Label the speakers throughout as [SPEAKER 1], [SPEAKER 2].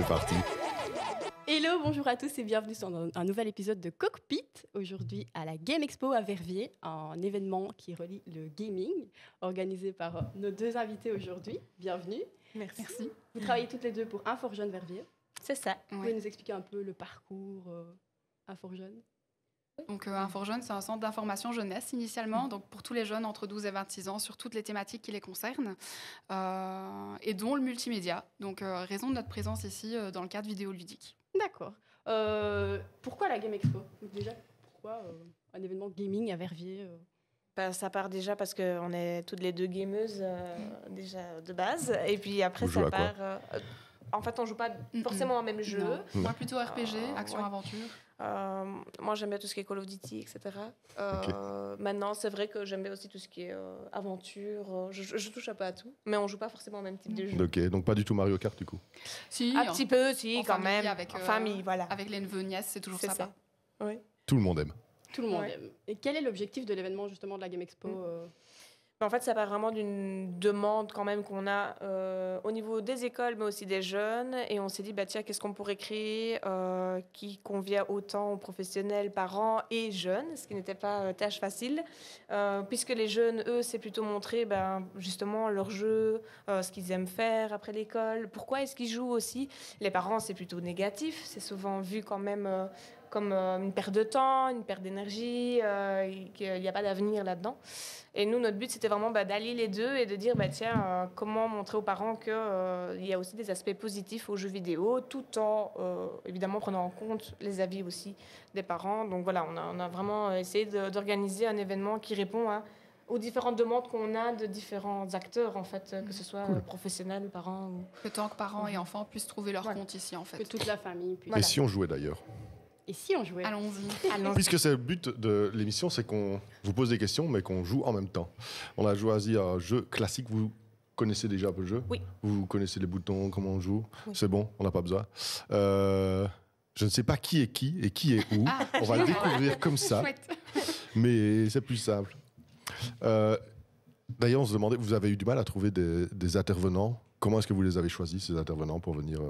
[SPEAKER 1] C'est parti.
[SPEAKER 2] Hello, bonjour à tous et bienvenue sur un nouvel épisode de Cockpit. Aujourd'hui à la Game Expo à Verviers, un événement qui relie le gaming, organisé par nos deux invités aujourd'hui. Bienvenue.
[SPEAKER 3] Merci.
[SPEAKER 2] Vous travaillez toutes les deux pour Infor-Jeune Verviers.
[SPEAKER 3] C'est ça.
[SPEAKER 2] Vous pouvez nous expliquer un peu le parcours Infor-Jeune?
[SPEAKER 3] Donc, Infor-Jeune, c'est un centre d'information jeunesse initialement, donc pour tous les jeunes entre 12 et 26 ans, sur toutes les thématiques qui les concernent, et dont le multimédia. Donc, raison de notre présence ici dans le cadre vidéoludique.
[SPEAKER 2] D'accord. Pourquoi la Game Expo? Déjà, pourquoi un événement gaming à Verviers
[SPEAKER 4] Ça part déjà parce qu'on est toutes les deux gameuses déjà de base. Et puis après,
[SPEAKER 1] Vous jouez
[SPEAKER 4] ça
[SPEAKER 1] à quoi
[SPEAKER 4] part... en fait, on ne joue pas forcément au même jeu.
[SPEAKER 3] Non. Moi, plutôt RPG, action-aventure.
[SPEAKER 4] Moi, j'aime bien tout ce qui est Call of Duty, etc.
[SPEAKER 1] Ok.
[SPEAKER 4] Maintenant, c'est vrai que j'aime bien aussi tout ce qui est aventure. Je touche un peu à tout. Mais on ne joue pas forcément au même type de jeu.
[SPEAKER 1] Ok, donc pas du tout Mario Kart du coup.
[SPEAKER 3] Si,
[SPEAKER 4] Un petit peu, si,
[SPEAKER 3] en
[SPEAKER 4] quand
[SPEAKER 3] famille,
[SPEAKER 4] même.
[SPEAKER 3] avec,
[SPEAKER 4] En famille, voilà.
[SPEAKER 3] Avec les neveux nièces, c'est toujours
[SPEAKER 4] C'est
[SPEAKER 3] sympa.
[SPEAKER 4] ça. Oui.
[SPEAKER 1] Tout le monde aime.
[SPEAKER 2] Tout le monde
[SPEAKER 4] Ouais.
[SPEAKER 2] aime. Et quel est l'objectif de l'événement justement de la Game Expo
[SPEAKER 4] En fait, ça part vraiment d'une demande quand même qu'on a au niveau des écoles, mais aussi des jeunes. Et on s'est dit, bah, tiens, qu'est-ce qu'on pourrait créer qui convient autant aux professionnels, parents et jeunes, ce qui n'était pas tâche facile. Puisque les jeunes, eux, c'est plutôt montrer justement leur jeu, ce qu'ils aiment faire après l'école, pourquoi est-ce qu'ils jouent aussi. Les parents, c'est plutôt négatif. C'est souvent vu quand même comme une perte de temps, une perte d'énergie, qu'il n'y a pas d'avenir là-dedans. Et nous, notre but, c'était vraiment d'allier les deux et de dire, tiens, comment montrer aux parents qu'il y a aussi des aspects positifs aux jeux vidéo, tout en, évidemment, prenant en compte les avis aussi des parents. Donc voilà, on a vraiment essayé d'organiser un événement qui répond aux différentes demandes qu'on a de différents acteurs, en fait, que ce soit professionnels, parents.
[SPEAKER 3] Que tant que parents et enfants puissent trouver leur
[SPEAKER 4] Voilà.
[SPEAKER 3] compte ici, en
[SPEAKER 2] Que
[SPEAKER 3] fait.
[SPEAKER 2] toute la famille puisse...
[SPEAKER 1] Et si on jouait d'ailleurs?
[SPEAKER 2] Et si on jouait?
[SPEAKER 3] Allons-y.
[SPEAKER 1] Puisque c'est le but de l'émission, c'est qu'on vous pose des questions, mais qu'on joue en même temps. On a choisi un jeu classique. Vous connaissez déjà un peu le jeu?
[SPEAKER 4] Oui.
[SPEAKER 1] Vous connaissez les boutons, comment on joue?
[SPEAKER 4] Oui.
[SPEAKER 1] C'est bon, on n'a pas besoin. Je ne sais pas qui est où.
[SPEAKER 3] Ah,
[SPEAKER 1] On va le découvrir comme ça,
[SPEAKER 3] chouette.
[SPEAKER 1] mais c'est plus simple. D'ailleurs, on se demandait, vous avez eu du mal à trouver des intervenants. Comment est-ce que vous les avez choisis, ces intervenants, pour venir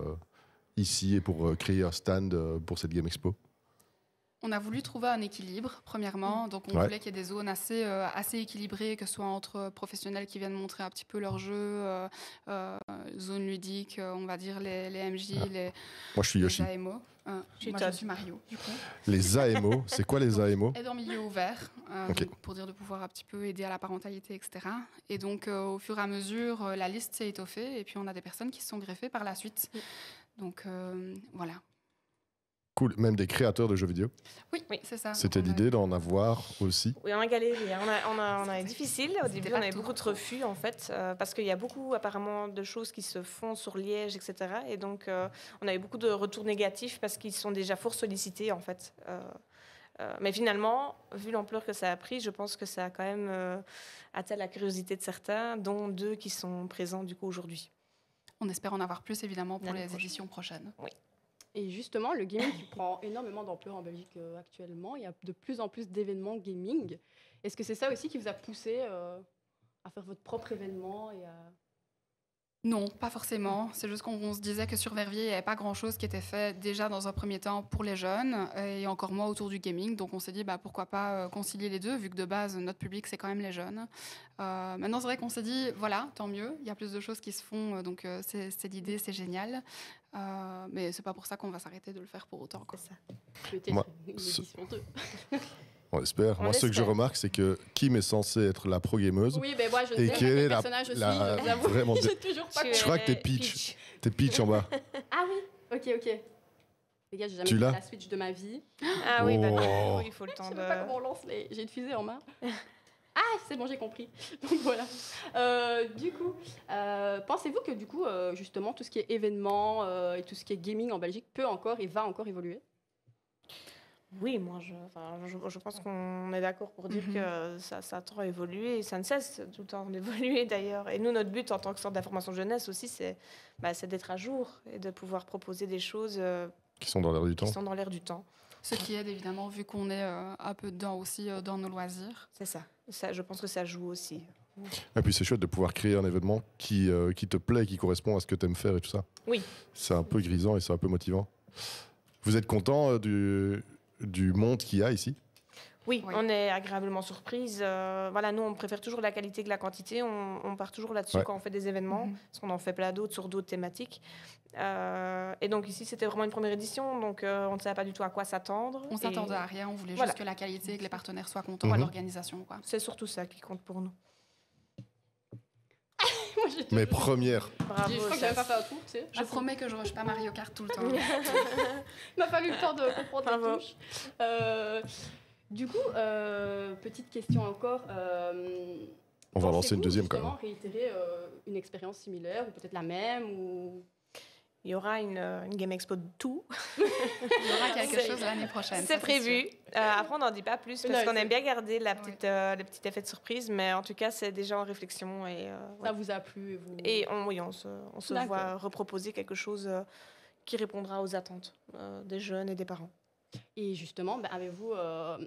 [SPEAKER 1] ici et pour créer un stand pour cette Game Expo?
[SPEAKER 3] On a voulu trouver un équilibre, premièrement. Donc, on voulait qu'il y ait des zones assez équilibrées, que ce soit entre professionnels qui viennent montrer un petit peu leur jeu, zones ludiques, on va dire les MJ,
[SPEAKER 1] Moi, je suis Yoshi.
[SPEAKER 3] les AMO. Moi, je suis Mario, du coup.
[SPEAKER 1] Les AMO, c'est quoi les AMO?
[SPEAKER 3] Aide en milieu ouvert,
[SPEAKER 1] Ok.
[SPEAKER 3] donc, pour dire de pouvoir un petit peu aider à la parentalité, etc. Et donc, au fur et à mesure, la liste s'est étoffée. Et puis, on a des personnes qui se sont greffées par la suite. Donc, voilà.
[SPEAKER 1] Cool, même des créateurs de jeux vidéo.
[SPEAKER 3] Oui, c'est ça.
[SPEAKER 1] C'était
[SPEAKER 3] Donc, on a-
[SPEAKER 1] l'idée d'en avoir aussi.
[SPEAKER 4] Oui, on a galéré. On a difficile. Au début,
[SPEAKER 3] pas
[SPEAKER 4] on avait
[SPEAKER 3] tout.
[SPEAKER 4] beaucoup de refus, en fait, parce qu'il y a beaucoup, apparemment, de choses qui se font sur Liège, etc. Et donc, on avait beaucoup de retours négatifs parce qu'ils sont déjà fort sollicités, en fait. Mais finalement, vu l'ampleur que ça a pris, je pense que ça a quand même atteint la curiosité de certains, dont 2 qui sont présents, du coup, aujourd'hui.
[SPEAKER 3] On espère en avoir plus, évidemment, pour
[SPEAKER 4] L'année
[SPEAKER 3] les
[SPEAKER 4] prochaine.
[SPEAKER 3] éditions prochaines.
[SPEAKER 2] Et justement, le gaming qui prend énormément d'ampleur en Belgique actuellement, il y a de plus en plus d'événements gaming. Est-ce que c'est ça aussi qui vous a poussé à faire votre propre événement et à...
[SPEAKER 3] Non, pas forcément. C'est juste qu'on se disait que sur Verviers, il n'y avait pas grand-chose qui était fait déjà dans un premier temps pour les jeunes et encore moins autour du gaming. Donc on s'est dit pourquoi pas concilier les deux, vu que de base, notre public, c'est quand même les jeunes. Maintenant, c'est vrai qu'on s'est dit, voilà, tant mieux, il y a plus de choses qui se font, donc c'est l'idée, c'est génial. Mais c'est pas pour ça qu'on va s'arrêter de le faire pour autant, quoi.
[SPEAKER 4] C'est ça.
[SPEAKER 2] Peut-être
[SPEAKER 1] Moi,
[SPEAKER 2] une édition 2.
[SPEAKER 1] On espère.
[SPEAKER 4] On
[SPEAKER 1] Moi, ce que je
[SPEAKER 4] espère.
[SPEAKER 1] remarque, c'est que Kim est censée être la pro-gameuse.
[SPEAKER 2] Oui, mais moi, je
[SPEAKER 1] Et
[SPEAKER 2] ne sais
[SPEAKER 1] quel
[SPEAKER 2] pas
[SPEAKER 1] est
[SPEAKER 2] quel
[SPEAKER 1] la-
[SPEAKER 2] personnage je suis,
[SPEAKER 1] la-
[SPEAKER 2] je vous avoue.
[SPEAKER 1] vraiment
[SPEAKER 2] J'ai toujours pas
[SPEAKER 4] Tu
[SPEAKER 1] Je crois que t'es
[SPEAKER 4] es
[SPEAKER 1] Peach. T'es Peach en bas.
[SPEAKER 2] Ah oui, ok. Les gars, j'ai jamais
[SPEAKER 1] Tu
[SPEAKER 2] fait
[SPEAKER 1] l'as
[SPEAKER 2] la Switch de ma vie.
[SPEAKER 4] Ah oui,
[SPEAKER 1] Oh.
[SPEAKER 4] il faut le
[SPEAKER 2] Je
[SPEAKER 4] temps
[SPEAKER 2] sais
[SPEAKER 4] de...
[SPEAKER 2] même pas comment on lance les... J'ai une fusée en main. Ah, c'est bon, j'ai compris. Donc voilà. Du coup, pensez-vous que du coup, justement, tout ce qui est événements et tout ce qui est gaming en Belgique peut encore et va encore évoluer?
[SPEAKER 4] Oui, moi, je pense qu'on est d'accord pour dire que ça a trop évolué et ça ne cesse tout le temps d'évoluer d'ailleurs. Et nous, notre but en tant que centre d'information jeunesse aussi, c'est d'être à jour et de pouvoir proposer des choses
[SPEAKER 1] Qui sont dans l'air du
[SPEAKER 4] qui
[SPEAKER 1] temps.
[SPEAKER 4] sont dans l'air du temps.
[SPEAKER 3] Ce qui aide évidemment, vu qu'on est un peu dedans aussi dans nos loisirs.
[SPEAKER 4] C'est ça. Je pense que ça joue aussi.
[SPEAKER 1] Et puis c'est chouette de pouvoir créer un événement qui te plaît, qui correspond à ce que tu aimes faire et tout ça.
[SPEAKER 4] Oui.
[SPEAKER 1] C'est un peu grisant et c'est un peu motivant. Vous êtes content du monde qu'il y a ici?
[SPEAKER 4] Oui,
[SPEAKER 3] Oui.
[SPEAKER 4] on est agréablement surprise. Voilà, nous, on préfère toujours la qualité que la quantité. On part toujours là-dessus
[SPEAKER 1] Ouais.
[SPEAKER 4] quand on fait des événements, parce qu'on en fait plein d'autres sur d'autres thématiques. Et donc ici, c'était vraiment une première édition, donc on ne savait pas du tout à quoi s'attendre.
[SPEAKER 3] On
[SPEAKER 4] Et
[SPEAKER 3] s'attendait à rien, on voulait
[SPEAKER 4] Voilà.
[SPEAKER 3] juste que la qualité et que les partenaires soient contents
[SPEAKER 1] Mhm.
[SPEAKER 3] à l'organisation, quoi.
[SPEAKER 4] C'est surtout ça qui compte pour nous.
[SPEAKER 2] Moi, j'ai
[SPEAKER 1] Mes
[SPEAKER 2] toujours-
[SPEAKER 1] premières.
[SPEAKER 4] Bravo.
[SPEAKER 2] Je crois que j'avais pas fait un tour, tu sais.
[SPEAKER 3] Je promets que je rush pas Mario Kart tout le temps.
[SPEAKER 2] Il m'a fallu le temps de comprendre
[SPEAKER 4] Bravo.
[SPEAKER 2] les touches. Du coup, petite question encore.
[SPEAKER 1] On va lancer une
[SPEAKER 2] pensez-vous
[SPEAKER 1] deuxième quand
[SPEAKER 2] justement
[SPEAKER 1] même.
[SPEAKER 2] réitérer une expérience similaire ou peut-être la même ou...
[SPEAKER 4] Il y aura une Game Expo de tout.
[SPEAKER 3] Il y aura quelque
[SPEAKER 4] C'est-
[SPEAKER 3] chose l'année prochaine.
[SPEAKER 4] C'est
[SPEAKER 3] ça,
[SPEAKER 4] prévu. Après, on n'en dit pas plus parce
[SPEAKER 2] Non,
[SPEAKER 4] qu'on
[SPEAKER 2] c'est-
[SPEAKER 4] aime bien garder le petit effet de surprise, mais en tout cas, c'est déjà en réflexion. Et,
[SPEAKER 2] Ça vous a plu et vous...
[SPEAKER 4] et on se
[SPEAKER 2] D'accord.
[SPEAKER 4] voit reproposer quelque chose qui répondra aux attentes des jeunes et des parents.
[SPEAKER 2] Et justement, avez-vous un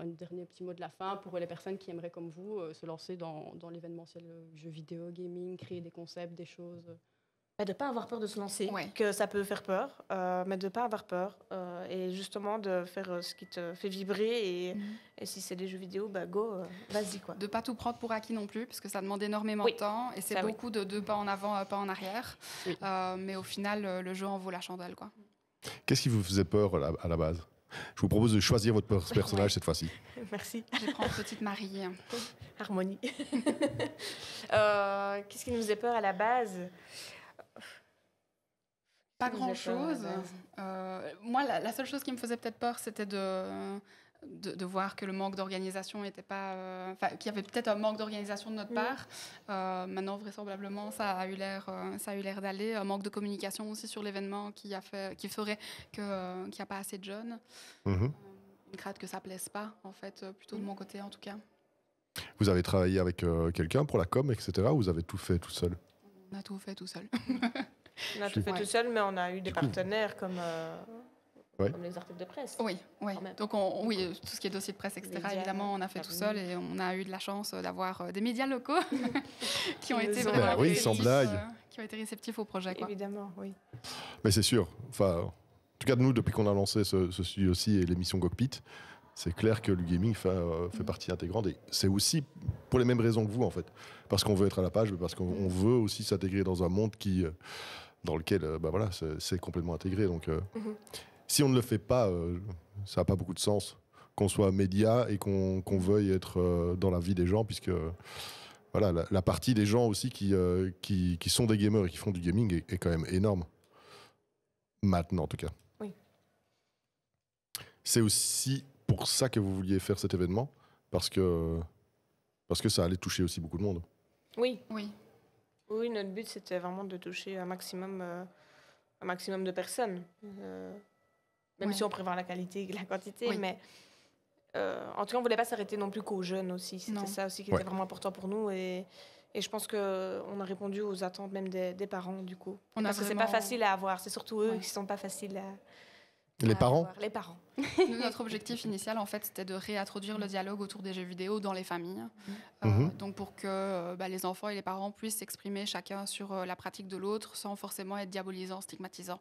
[SPEAKER 2] dernier petit mot de la fin pour les personnes qui aimeraient, comme vous, se lancer dans l'événementiel jeux vidéo, gaming, créer des concepts, des choses?
[SPEAKER 4] De ne pas avoir peur de se lancer,
[SPEAKER 3] Ouais.
[SPEAKER 4] que ça peut faire peur, mais de ne pas avoir peur et justement de faire ce qui te fait vibrer. Et si c'est des jeux vidéo, go, vas-y quoi.
[SPEAKER 3] De pas tout prendre pour acquis non plus, parce que ça demande énormément
[SPEAKER 4] Oui,
[SPEAKER 3] de temps et c'est
[SPEAKER 4] ça, oui.
[SPEAKER 3] beaucoup de 2 pas en avant, un pas en arrière.
[SPEAKER 2] Oui.
[SPEAKER 3] Mais au final, le jeu en vaut la chandelle, quoi.
[SPEAKER 1] Qu'est-ce qui vous faisait peur à la base? Je vous propose de choisir votre personnage
[SPEAKER 3] Ouais.
[SPEAKER 1] cette fois-ci.
[SPEAKER 4] Merci.
[SPEAKER 3] Je vais prendre petite Marie.
[SPEAKER 4] Harmonie. Qu'est-ce qui nous faisait peur à la base?
[SPEAKER 3] Pas
[SPEAKER 4] Qu'est-ce qui nous faisait peur à la
[SPEAKER 3] grand-chose.
[SPEAKER 4] base
[SPEAKER 3] Moi, la seule chose qui me faisait peut-être peur, c'était de voir que le manque d'organisation n'était pas... qu'il y avait peut-être un manque d'organisation de notre part. Maintenant, vraisemblablement, ça a eu l'air d'aller. Un manque de communication aussi sur l'événement qui ferait qu'il n'y a pas assez de jeunes.
[SPEAKER 1] Mhm.
[SPEAKER 3] Une crainte que ça ne plaise pas, en fait, plutôt de mon côté, en tout cas.
[SPEAKER 1] Vous avez travaillé avec quelqu'un pour la com, etc. Ou vous avez tout fait tout seul?
[SPEAKER 3] On a tout fait tout seul.
[SPEAKER 4] On a tout fait
[SPEAKER 3] Ouais.
[SPEAKER 4] tout seul, mais on a eu des partenaires comme
[SPEAKER 1] Ouais.
[SPEAKER 4] les articles de presse.
[SPEAKER 3] Oui, oui.
[SPEAKER 4] Quand même.
[SPEAKER 3] Donc, oui, tout ce qui est dossier de presse, etc.,
[SPEAKER 4] Médias,
[SPEAKER 3] évidemment, on a fait tout
[SPEAKER 4] cabinet.
[SPEAKER 3] seul et on a eu de la chance d'avoir des médias locaux qui ont
[SPEAKER 4] Qui
[SPEAKER 3] été
[SPEAKER 4] nous ont-
[SPEAKER 3] vraiment
[SPEAKER 1] Ben oui, sans
[SPEAKER 3] réceptifs,
[SPEAKER 1] blague.
[SPEAKER 3] qui ont été réceptifs au projet, quoi.
[SPEAKER 4] Évidemment, oui.
[SPEAKER 1] Mais c'est sûr. Enfin, en tout cas, nous, depuis qu'on a lancé ce studio-ci et l'émission Cockpit, c'est clair que le gaming fait partie intégrante. Et c'est aussi pour les mêmes raisons que vous, en fait. Parce qu'on veut être à la page, mais parce qu'on veut aussi s'intégrer dans un monde dans lequel voilà, c'est complètement intégré. Donc, si on ne le fait pas, ça n'a pas beaucoup de sens qu'on soit média et qu'on veuille être dans la vie des gens, puisque voilà, la partie des gens aussi qui sont des gamers et qui font du gaming est quand même énorme. Maintenant, en tout cas.
[SPEAKER 4] Oui.
[SPEAKER 1] C'est aussi pour ça que vous vouliez faire cet événement, parce que ça allait toucher aussi beaucoup de monde.
[SPEAKER 4] Oui,
[SPEAKER 3] Oui.
[SPEAKER 4] oui, notre but c'était vraiment de toucher un maximum de personnes. Même
[SPEAKER 3] Ouais.
[SPEAKER 4] si on prévoit la qualité et la quantité,
[SPEAKER 3] Oui.
[SPEAKER 4] mais en tout cas on voulait pas s'arrêter non plus qu'aux jeunes aussi. C'était
[SPEAKER 3] Non.
[SPEAKER 4] ça aussi qui
[SPEAKER 1] Ouais.
[SPEAKER 4] était vraiment important pour nous et je pense qu'on a répondu aux attentes même des parents du coup.
[SPEAKER 3] On a
[SPEAKER 4] Parce que c'est
[SPEAKER 3] vraiment-
[SPEAKER 4] pas facile à avoir, c'est surtout eux
[SPEAKER 3] Ouais.
[SPEAKER 4] qui sont pas faciles à
[SPEAKER 1] Les parents
[SPEAKER 4] avoir. Les parents.
[SPEAKER 3] Nous, notre objectif initial, en fait, c'était de réintroduire le dialogue autour des jeux vidéo dans les familles.
[SPEAKER 1] Mhm.
[SPEAKER 3] Donc, pour que les enfants et les parents puissent s'exprimer chacun sur la pratique de l'autre sans forcément être diabolisant, stigmatisant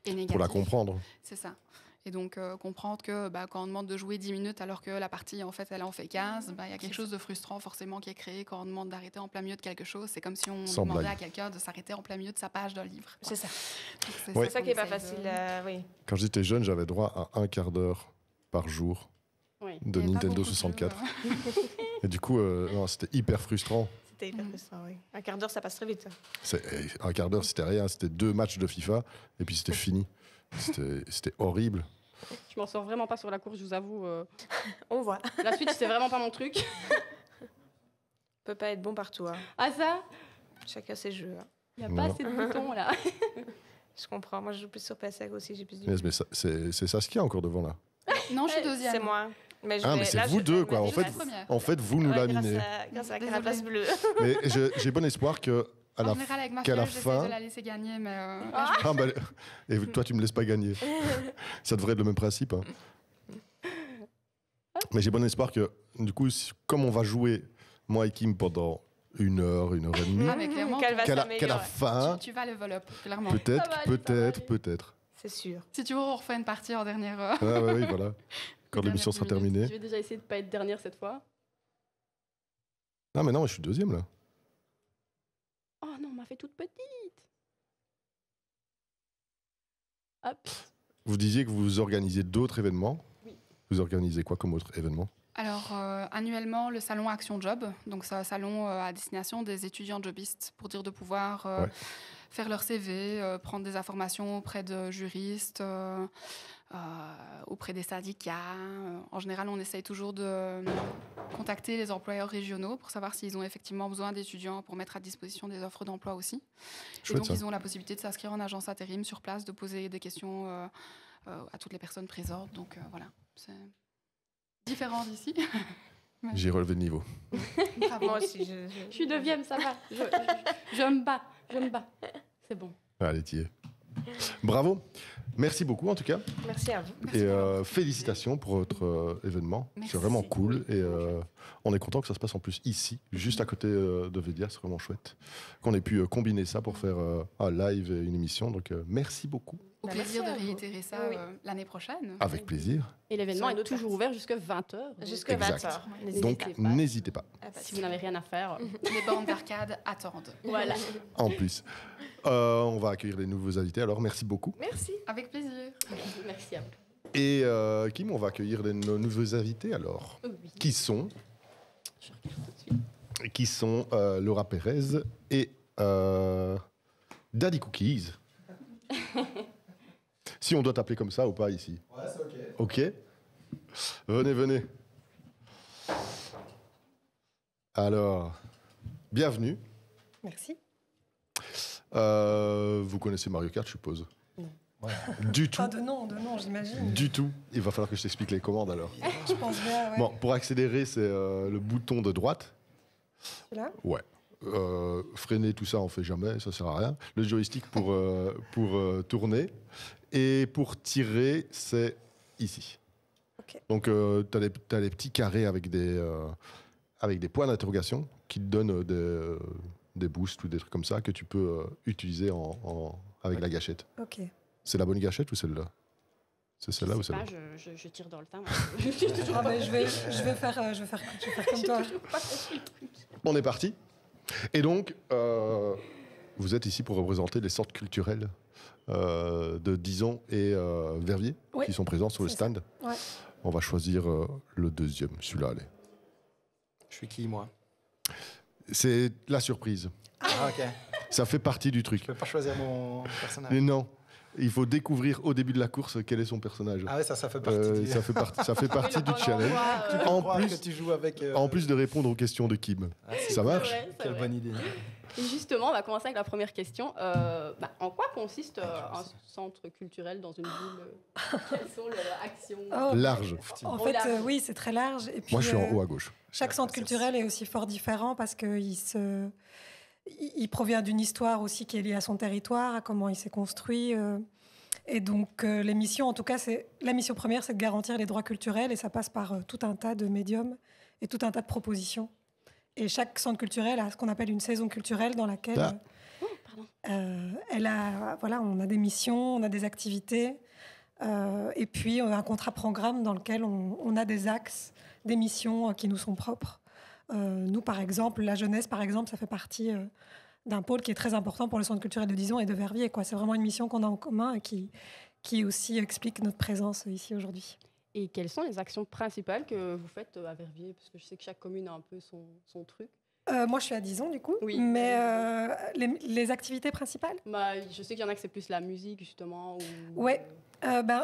[SPEAKER 3] et négatif.
[SPEAKER 1] pour la comprendre.
[SPEAKER 3] C'est ça. Et donc, comprendre que quand on demande de jouer 10 minutes alors que la partie, en fait, elle en fait 15, il y a quelque chose de frustrant forcément qui est créé quand on demande d'arrêter en plein milieu de quelque chose. C'est comme si on
[SPEAKER 1] Sans
[SPEAKER 3] demandait
[SPEAKER 1] blague.
[SPEAKER 3] à quelqu'un de s'arrêter en plein milieu de sa page d'un livre, quoi.
[SPEAKER 4] C'est ça.
[SPEAKER 3] Donc, c'est
[SPEAKER 1] Ouais.
[SPEAKER 4] C'est ça qui est pas
[SPEAKER 3] qu'on essaye
[SPEAKER 4] facile.
[SPEAKER 3] de-
[SPEAKER 4] Oui.
[SPEAKER 1] Quand j'étais jeune, j'avais droit à un quart d'heure par jour
[SPEAKER 2] Oui.
[SPEAKER 1] de
[SPEAKER 3] Il y avait pas
[SPEAKER 1] Nintendo
[SPEAKER 3] beaucoup de jeux,
[SPEAKER 1] 64. Et du coup, non, c'était hyper frustrant.
[SPEAKER 4] C'était hyper frustrant, oui. Un quart d'heure, ça passe très vite.
[SPEAKER 1] Un quart d'heure, c'était rien. C'était 2 matchs de FIFA et puis c'était fini. C'était horrible.
[SPEAKER 2] Je m'en sors vraiment pas sur la course, je vous avoue.
[SPEAKER 4] On voit.
[SPEAKER 2] La Switch, c'est vraiment pas mon truc.
[SPEAKER 4] On peut pas être bon partout. Hein.
[SPEAKER 2] Ah ça,
[SPEAKER 4] Chacun ses jeux. Hein.
[SPEAKER 2] il n'y a pas
[SPEAKER 1] Non.
[SPEAKER 2] assez de boutons là.
[SPEAKER 4] Je comprends. Moi, je joue plus sur PS5 aussi. J'ai plus du
[SPEAKER 1] Mais c'est Saskia encore devant là.
[SPEAKER 3] Non, je suis deuxième.
[SPEAKER 4] C'est moi. Mais
[SPEAKER 1] Ah, mais c'est
[SPEAKER 4] là,
[SPEAKER 1] vous
[SPEAKER 4] je-
[SPEAKER 1] deux, quoi.
[SPEAKER 4] mais
[SPEAKER 1] En
[SPEAKER 4] je
[SPEAKER 1] fait,
[SPEAKER 4] reste.
[SPEAKER 3] première.
[SPEAKER 1] En fait, vous nous
[SPEAKER 4] Ouais,
[SPEAKER 1] laminez.
[SPEAKER 4] grâce à la
[SPEAKER 3] Désolée.
[SPEAKER 4] carapace bleue.
[SPEAKER 1] Mais j'ai bon espoir que à
[SPEAKER 3] En
[SPEAKER 1] la
[SPEAKER 3] général, avec ma
[SPEAKER 1] qu'à la
[SPEAKER 3] fille, j'essaie
[SPEAKER 1] fin-
[SPEAKER 3] de la laisser gagner, mais
[SPEAKER 1] Ah, bah, et toi, tu me laisses pas gagner. Ça devrait être le même principe. Hein. Mais j'ai bon espoir que, du coup, comme on va jouer, moi et Kim, pendant 1 heure et demie.
[SPEAKER 3] Ah, mais clairement,
[SPEAKER 4] Qu'elle va
[SPEAKER 1] Qu'elle a
[SPEAKER 4] s'améliorer.
[SPEAKER 1] faim,
[SPEAKER 3] tu vas level up, clairement.
[SPEAKER 1] peut-être,
[SPEAKER 2] Ça va aller, ça va aller.
[SPEAKER 1] peut-être.
[SPEAKER 4] C'est sûr.
[SPEAKER 3] Si tu veux, on refait une partie en dernière.
[SPEAKER 1] Oui, voilà. Quand l'émission sera
[SPEAKER 3] Dernière
[SPEAKER 1] terminée.
[SPEAKER 2] Je vais déjà essayer de pas être dernière cette fois.
[SPEAKER 1] Ah, mais non, je suis 2e, là.
[SPEAKER 2] Oh non, on m'a fait toute petite. Hop.
[SPEAKER 1] Vous disiez que vous organisez d'autres événements.
[SPEAKER 2] Oui.
[SPEAKER 1] Vous organisez quoi comme autre événement?
[SPEAKER 3] Alors, annuellement, le salon Action Job. Donc, c'est un salon à destination des étudiants jobistes pour dire de pouvoir
[SPEAKER 1] Ouais.
[SPEAKER 3] faire leur CV, prendre des informations auprès de juristes, auprès des syndicats. En général, on essaye toujours de contacter les employeurs régionaux pour savoir s'ils ont effectivement besoin d'étudiants pour mettre à disposition des offres d'emploi aussi. Et
[SPEAKER 1] Chouette,
[SPEAKER 3] donc,
[SPEAKER 1] ça.
[SPEAKER 3] ils ont la possibilité de s'inscrire en agence intérim sur place, de poser des questions à toutes les personnes présentes. Donc, voilà, c'est différent d'ici.
[SPEAKER 1] J'ai relevé le niveau.
[SPEAKER 3] Bravo.
[SPEAKER 4] Moi aussi.
[SPEAKER 2] Je suis 9e, ça va. Je me bats. Je me bats. C'est bon.
[SPEAKER 1] Allez, t'y es. Bravo. Merci beaucoup, en tout cas.
[SPEAKER 4] Merci à vous.
[SPEAKER 3] Merci
[SPEAKER 1] Et
[SPEAKER 3] beaucoup.
[SPEAKER 1] félicitations pour votre événement.
[SPEAKER 3] Merci.
[SPEAKER 1] C'est vraiment cool. Et on est content que ça se passe en plus ici, juste à côté de Védia. C'est vraiment chouette qu'on ait pu combiner ça pour faire un live et une émission. Donc, merci beaucoup.
[SPEAKER 3] Au
[SPEAKER 4] Bah,
[SPEAKER 3] plaisir de
[SPEAKER 4] merci à vous.
[SPEAKER 3] réitérer ça
[SPEAKER 4] Oui.
[SPEAKER 3] l'année prochaine.
[SPEAKER 1] Avec plaisir.
[SPEAKER 2] Et l'événement
[SPEAKER 4] Sur une
[SPEAKER 2] est
[SPEAKER 4] autre
[SPEAKER 2] toujours
[SPEAKER 4] partie.
[SPEAKER 2] ouvert jusqu'à 20h.
[SPEAKER 4] Jusqu'à
[SPEAKER 1] Exact.
[SPEAKER 4] 20h.
[SPEAKER 1] Donc, n'hésitez pas.
[SPEAKER 2] Si vous n'avez rien à faire.
[SPEAKER 3] Les bornes d'arcade attendent.
[SPEAKER 2] Voilà.
[SPEAKER 1] En plus. On va accueillir les nouveaux invités. Alors, merci beaucoup.
[SPEAKER 4] Merci.
[SPEAKER 3] Avec plaisir.
[SPEAKER 2] Merci à vous.
[SPEAKER 1] Et Kim, on va accueillir nos nouveaux invités alors.
[SPEAKER 2] Oui.
[SPEAKER 1] Qui sont,
[SPEAKER 2] Je regarde tout de suite.
[SPEAKER 1] Laura Pérez et Daddy Cookies. Si on doit t'appeler comme ça ou pas ici.
[SPEAKER 5] Ouais, c'est ok.
[SPEAKER 1] Ok. Venez. Alors, bienvenue.
[SPEAKER 6] Merci.
[SPEAKER 1] Vous connaissez Mario Kart, je suppose.
[SPEAKER 5] Ouais.
[SPEAKER 1] Du tout.
[SPEAKER 6] Pas de nom, j'imagine.
[SPEAKER 1] Du tout. Il va falloir que je t'explique les commandes alors.
[SPEAKER 6] Je pense bien, ouais.
[SPEAKER 1] Bon, pour accélérer, c'est le bouton de droite.
[SPEAKER 6] Là.
[SPEAKER 1] Ouais. Freiner, tout ça, on fait jamais, ça sert à rien. Le joystick pour tourner. Et pour tirer, c'est ici.
[SPEAKER 6] Ok.
[SPEAKER 1] Donc, tu as les petits carrés avec des points d'interrogation qui te donnent des boosts ou des trucs comme ça que tu peux utiliser avec la gâchette.
[SPEAKER 6] Ok.
[SPEAKER 1] C'est la bonne gâchette ou celle-là? C'est celle-là ou
[SPEAKER 2] Je sais
[SPEAKER 1] celle-là?
[SPEAKER 2] pas, je tire dans le temps. J'ai toujours
[SPEAKER 6] Ah
[SPEAKER 2] pas
[SPEAKER 6] ben, je vais faire comme
[SPEAKER 2] j'ai
[SPEAKER 6] toi.
[SPEAKER 2] toujours pas compris le truc.
[SPEAKER 1] On est parti. Et donc, vous êtes ici pour représenter les centres culturels de Dizon et Verviers
[SPEAKER 6] Oui,
[SPEAKER 1] qui sont présents sur le
[SPEAKER 6] c'est ça.
[SPEAKER 1] stand.
[SPEAKER 6] Ouais.
[SPEAKER 1] On va choisir le deuxième, celui-là, allez.
[SPEAKER 5] Je suis qui, moi?
[SPEAKER 1] C'est la surprise.
[SPEAKER 5] Ah, ok.
[SPEAKER 1] Ça fait partie du truc.
[SPEAKER 5] Je peux pas choisir mon personnage.
[SPEAKER 1] Mais non, il faut découvrir au début de la course quel est son personnage.
[SPEAKER 5] Ah ouais, ça fait partie du...
[SPEAKER 1] Ça fait partie du challenge.
[SPEAKER 5] Tu peux
[SPEAKER 1] En
[SPEAKER 5] croire
[SPEAKER 1] plus-
[SPEAKER 5] que tu joues avec...
[SPEAKER 1] En plus de répondre aux questions de Kim.
[SPEAKER 5] Ah, c'est-
[SPEAKER 1] Ça marche?
[SPEAKER 5] Quelle bonne idée.
[SPEAKER 2] Et justement, on va commencer avec la première question. En quoi consiste un centre culturel dans une ville? Quelles sont leurs actions?
[SPEAKER 6] Oh,
[SPEAKER 1] Large.
[SPEAKER 6] en
[SPEAKER 2] Oh,
[SPEAKER 6] fait,
[SPEAKER 2] large.
[SPEAKER 6] oui, c'est très large. Et puis,
[SPEAKER 1] Moi, je suis en haut à gauche.
[SPEAKER 6] chaque centre culturel est aussi fort différent parce qu'il il provient d'une histoire aussi qui est liée à son territoire, à comment il s'est construit. Et donc, les missions, en tout cas, la mission première, c'est de garantir les droits culturels et ça passe par tout un tas de médiums et tout un tas de propositions. Et chaque centre culturel a ce qu'on appelle une saison culturelle dans laquelle
[SPEAKER 1] Ah.
[SPEAKER 2] Oh, pardon.
[SPEAKER 6] on a des missions, on a des activités, et puis on a un contrat-programme dans lequel on a des axes, des missions qui nous sont propres. Nous, par exemple, la jeunesse, par exemple, ça fait partie d'un pôle qui est très important pour le centre culturel de Dizon et de Verviers, quoi. C'est vraiment une mission qu'on a en commun et qui aussi explique notre présence ici aujourd'hui.
[SPEAKER 2] Et quelles sont les actions principales que vous faites à Verviers? Parce que je sais que chaque commune a un peu son truc.
[SPEAKER 6] Moi, je suis à Dizon, du coup,
[SPEAKER 2] Oui.
[SPEAKER 6] mais les activités principales.
[SPEAKER 2] Je sais qu'il y en a que c'est plus la musique, justement. Ou...
[SPEAKER 6] Ouais.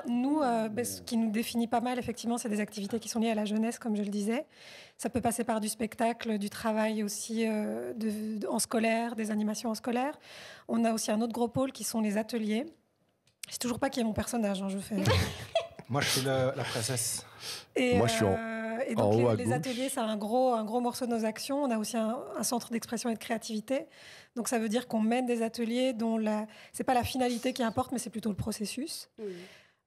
[SPEAKER 6] Nous, ce qui nous définit pas mal, effectivement, c'est des activités qui sont liées à la jeunesse, comme je le disais. Ça peut passer par du spectacle, du travail aussi en scolaire, des animations en scolaire. On a aussi un autre gros pôle qui sont les ateliers. Je sais toujours pas qui est mon personnage, hein, je fais.
[SPEAKER 5] Moi, je suis la princesse.
[SPEAKER 6] Et,
[SPEAKER 1] Moi, je suis
[SPEAKER 6] et
[SPEAKER 1] en
[SPEAKER 6] donc
[SPEAKER 1] haut à
[SPEAKER 6] les
[SPEAKER 1] gauche.
[SPEAKER 6] ateliers, c'est un gros morceau de nos actions. On a aussi un centre d'expression et de créativité. Donc ça veut dire qu'on mène des ateliers dont c'est pas la finalité qui importe, mais c'est plutôt le processus.
[SPEAKER 2] Oui.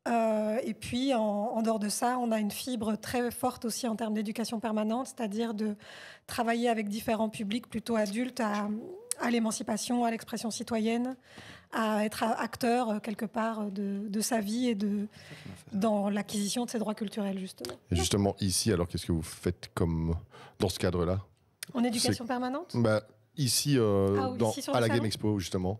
[SPEAKER 6] Et puis, en dehors de ça, on a une fibre très forte aussi en termes d'éducation permanente, c'est-à-dire de travailler avec différents publics plutôt adultes à l'émancipation, à l'expression citoyenne, à être acteur quelque part de sa vie et dans l'acquisition de ses droits culturels, justement.
[SPEAKER 1] Et justement, ici, alors, qu'est-ce que vous faites dans ce cadre-là?
[SPEAKER 6] En éducation permanente?
[SPEAKER 1] Ici,
[SPEAKER 6] ici
[SPEAKER 1] à la Game Expo, justement.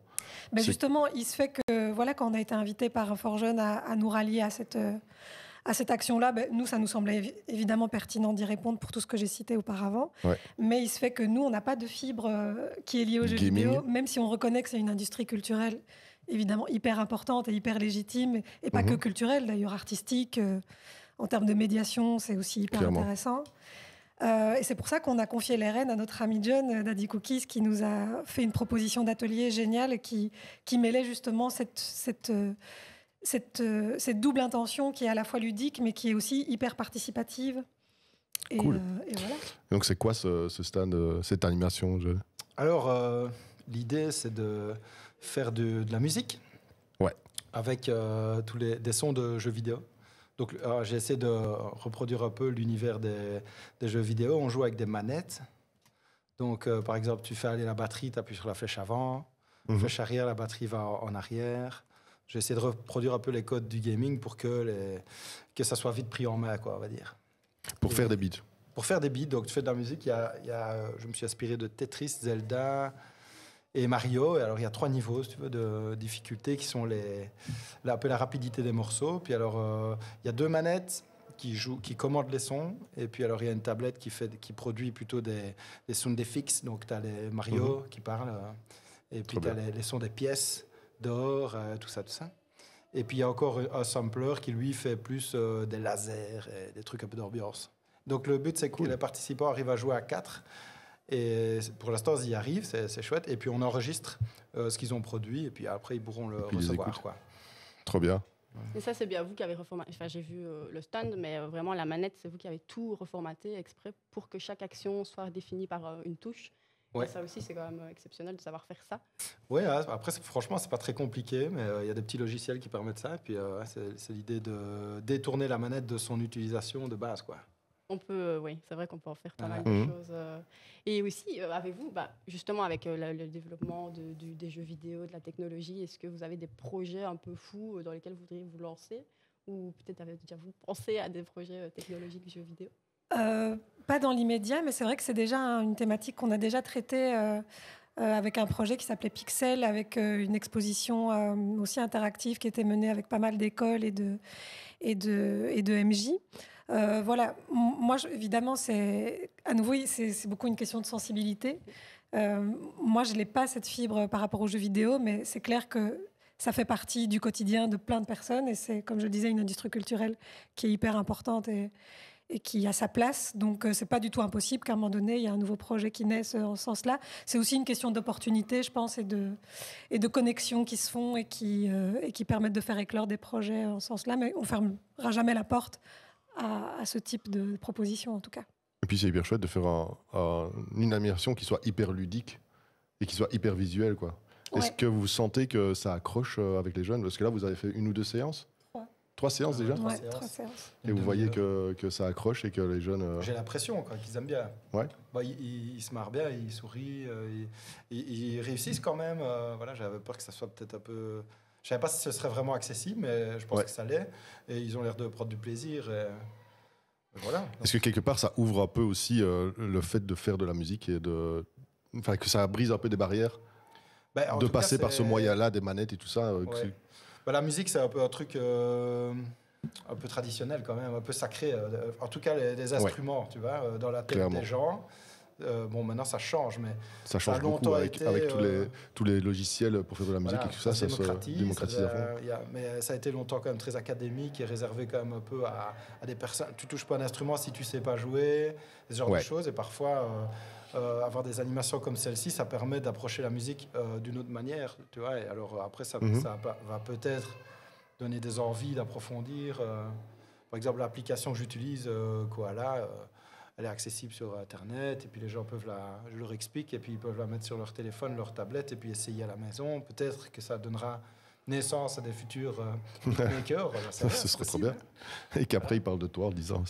[SPEAKER 6] Justement, il se fait que, voilà, quand on a été invité par Fort Jeune à nous rallier à cette action-là, nous, ça nous semblait évidemment pertinent d'y répondre pour tout ce que j'ai cité auparavant.
[SPEAKER 1] Ouais.
[SPEAKER 6] Mais il se fait que nous, on n'a pas de fibre qui est liée aux jeux vidéo, même si on reconnaît que c'est une industrie culturelle évidemment hyper importante et hyper légitime, et pas que culturelle, d'ailleurs artistique. En termes de médiation, c'est aussi hyper intéressant. Et c'est pour ça qu'on a confié les rênes à notre ami John Daddy Cookies, qui nous a fait une proposition d'atelier géniale qui mêlait justement cette double intention qui est à la fois ludique, mais qui est aussi hyper participative.
[SPEAKER 1] Cool.
[SPEAKER 6] Et voilà.
[SPEAKER 1] Donc c'est quoi ce stand, cette animation, John?
[SPEAKER 5] Alors, l'idée, c'est de faire de la musique avec des sons de jeux vidéo. Donc, j'ai essayé de reproduire un peu l'univers des jeux vidéo. On joue avec des manettes. Donc, par exemple, tu fais aller la batterie, tu appuies sur la flèche avant, flèche arrière, la batterie va en arrière. J'ai essayé de reproduire un peu les codes du gaming pour que ça soit vite pris en main, quoi, on va dire.
[SPEAKER 1] Pour faire des beats. Pour
[SPEAKER 5] faire des beats, donc tu fais de la musique. Je me suis inspiré de Tetris, Zelda et Mario. Et alors, il y a 3 niveaux, si tu veux, de difficulté qui sont un peu la rapidité des morceaux. Puis alors, il y a 2 manettes qui commandent les sons. Et puis alors, il y a une tablette qui produit plutôt des sound effects. Donc, tu as les Mario qui parlent. Et puis, tu as les sons des pièces d'or, tout ça. Et puis, il y a encore un sampler qui, lui, fait plus des lasers et des trucs un peu d'ambiance. Donc, le but, c'est que les participants arrivent à jouer à 4. Et pour l'instant, ils y arrivent, c'est chouette. Et puis, on enregistre ce qu'ils ont produit. Et puis, après, ils pourront le recevoir. Quoi.
[SPEAKER 1] Trop bien.
[SPEAKER 2] Et ça, c'est bien vous qui avez reformaté. Enfin, j'ai vu le stand, mais vraiment, la manette, c'est vous qui avez tout reformaté exprès pour que chaque action soit définie par une touche. Ouais. Et ça aussi, c'est quand même exceptionnel de savoir faire ça.
[SPEAKER 5] Oui, après, franchement, c'est pas très compliqué, mais il y a des petits logiciels qui permettent ça. Et puis, c'est l'idée de détourner la manette de son utilisation de base, quoi.
[SPEAKER 2] On peut, oui, c'est vrai qu'on peut en faire pas mal de choses. Et aussi, avez-vous, justement, avec le développement des jeux vidéo, de la technologie, est-ce que vous avez des projets un peu fous dans lesquels vous voudriez vous lancer? Ou peut-être déjà vous pensez à des projets technologiques jeux vidéo?
[SPEAKER 6] Pas dans l'immédiat, mais c'est vrai que c'est déjà une thématique qu'on a déjà traitée avec un projet qui s'appelait Pixel, avec une exposition aussi interactive qui était menée avec pas mal d'écoles et de MJ. Voilà, moi, évidemment, à nouveau, c'est beaucoup une question de sensibilité. Moi, je n'ai pas cette fibre par rapport aux jeux vidéo, mais c'est clair que ça fait partie du quotidien de plein de personnes. Et c'est, comme je le disais, une industrie culturelle qui est hyper importante et qui a sa place. Donc, ce n'est pas du tout impossible qu'à un moment donné, il y ait un nouveau projet qui naisse en ce sens-là. C'est aussi une question d'opportunité, je pense, et de connexions qui se font et qui permettent de faire éclore des projets en ce sens-là. Mais on ne fermera jamais la porte à ce type de proposition, en tout cas.
[SPEAKER 1] Et puis, c'est hyper chouette de faire une animation qui soit hyper ludique et qui soit hyper visuelle, quoi. Ouais. Est-ce que vous sentez que ça accroche avec les jeunes? Parce que là, vous avez fait 1 ou 2 séances? 3 séances déjà?
[SPEAKER 6] 3 séances.
[SPEAKER 1] Et vous voyez que ça accroche et que les jeunes...
[SPEAKER 5] J'ai l'impression qu'ils aiment bien.
[SPEAKER 1] Ouais.
[SPEAKER 5] Ils se marrent bien, ils sourient, ils réussissent quand même. Voilà, j'avais peur que ça soit peut-être un peu... Je ne savais pas si ce serait vraiment accessible, mais je pense que ça l'est. Et ils ont l'air de prendre du plaisir. Et voilà.
[SPEAKER 1] Est-ce que quelque part, ça ouvre un peu aussi le fait de faire de la musique et que ça brise un peu des barrières de passer par ce moyen-là, des manettes et tout ça
[SPEAKER 5] la musique, c'est un peu un truc un peu traditionnel quand même, un peu sacré. En tout cas, les instruments, tu vois, dans la tête des gens. Bon, maintenant, ça change, mais
[SPEAKER 1] ça change beaucoup avec tous les logiciels pour faire de la musique et tout ça se démocratise à fond.
[SPEAKER 5] Mais ça a été longtemps quand même très académique et réservé quand même un peu à des personnes. Tu touches pas un instrument si tu sais pas jouer, ce genre de choses. Et parfois, avoir des animations comme celle-ci, ça permet d'approcher la musique d'une autre manière, tu vois. Et alors après, ça va peut-être donner des envies d'approfondir. Par exemple, l'application que j'utilise, Koala. Elle est accessible sur Internet et puis les gens peuvent je leur explique et puis ils peuvent la mettre sur leur téléphone, leur tablette et puis essayer à la maison. Peut-être que ça donnera naissance à des futurs beatmakers.
[SPEAKER 1] Ce serait trop bien. Et qu'après, il parle de toi en disant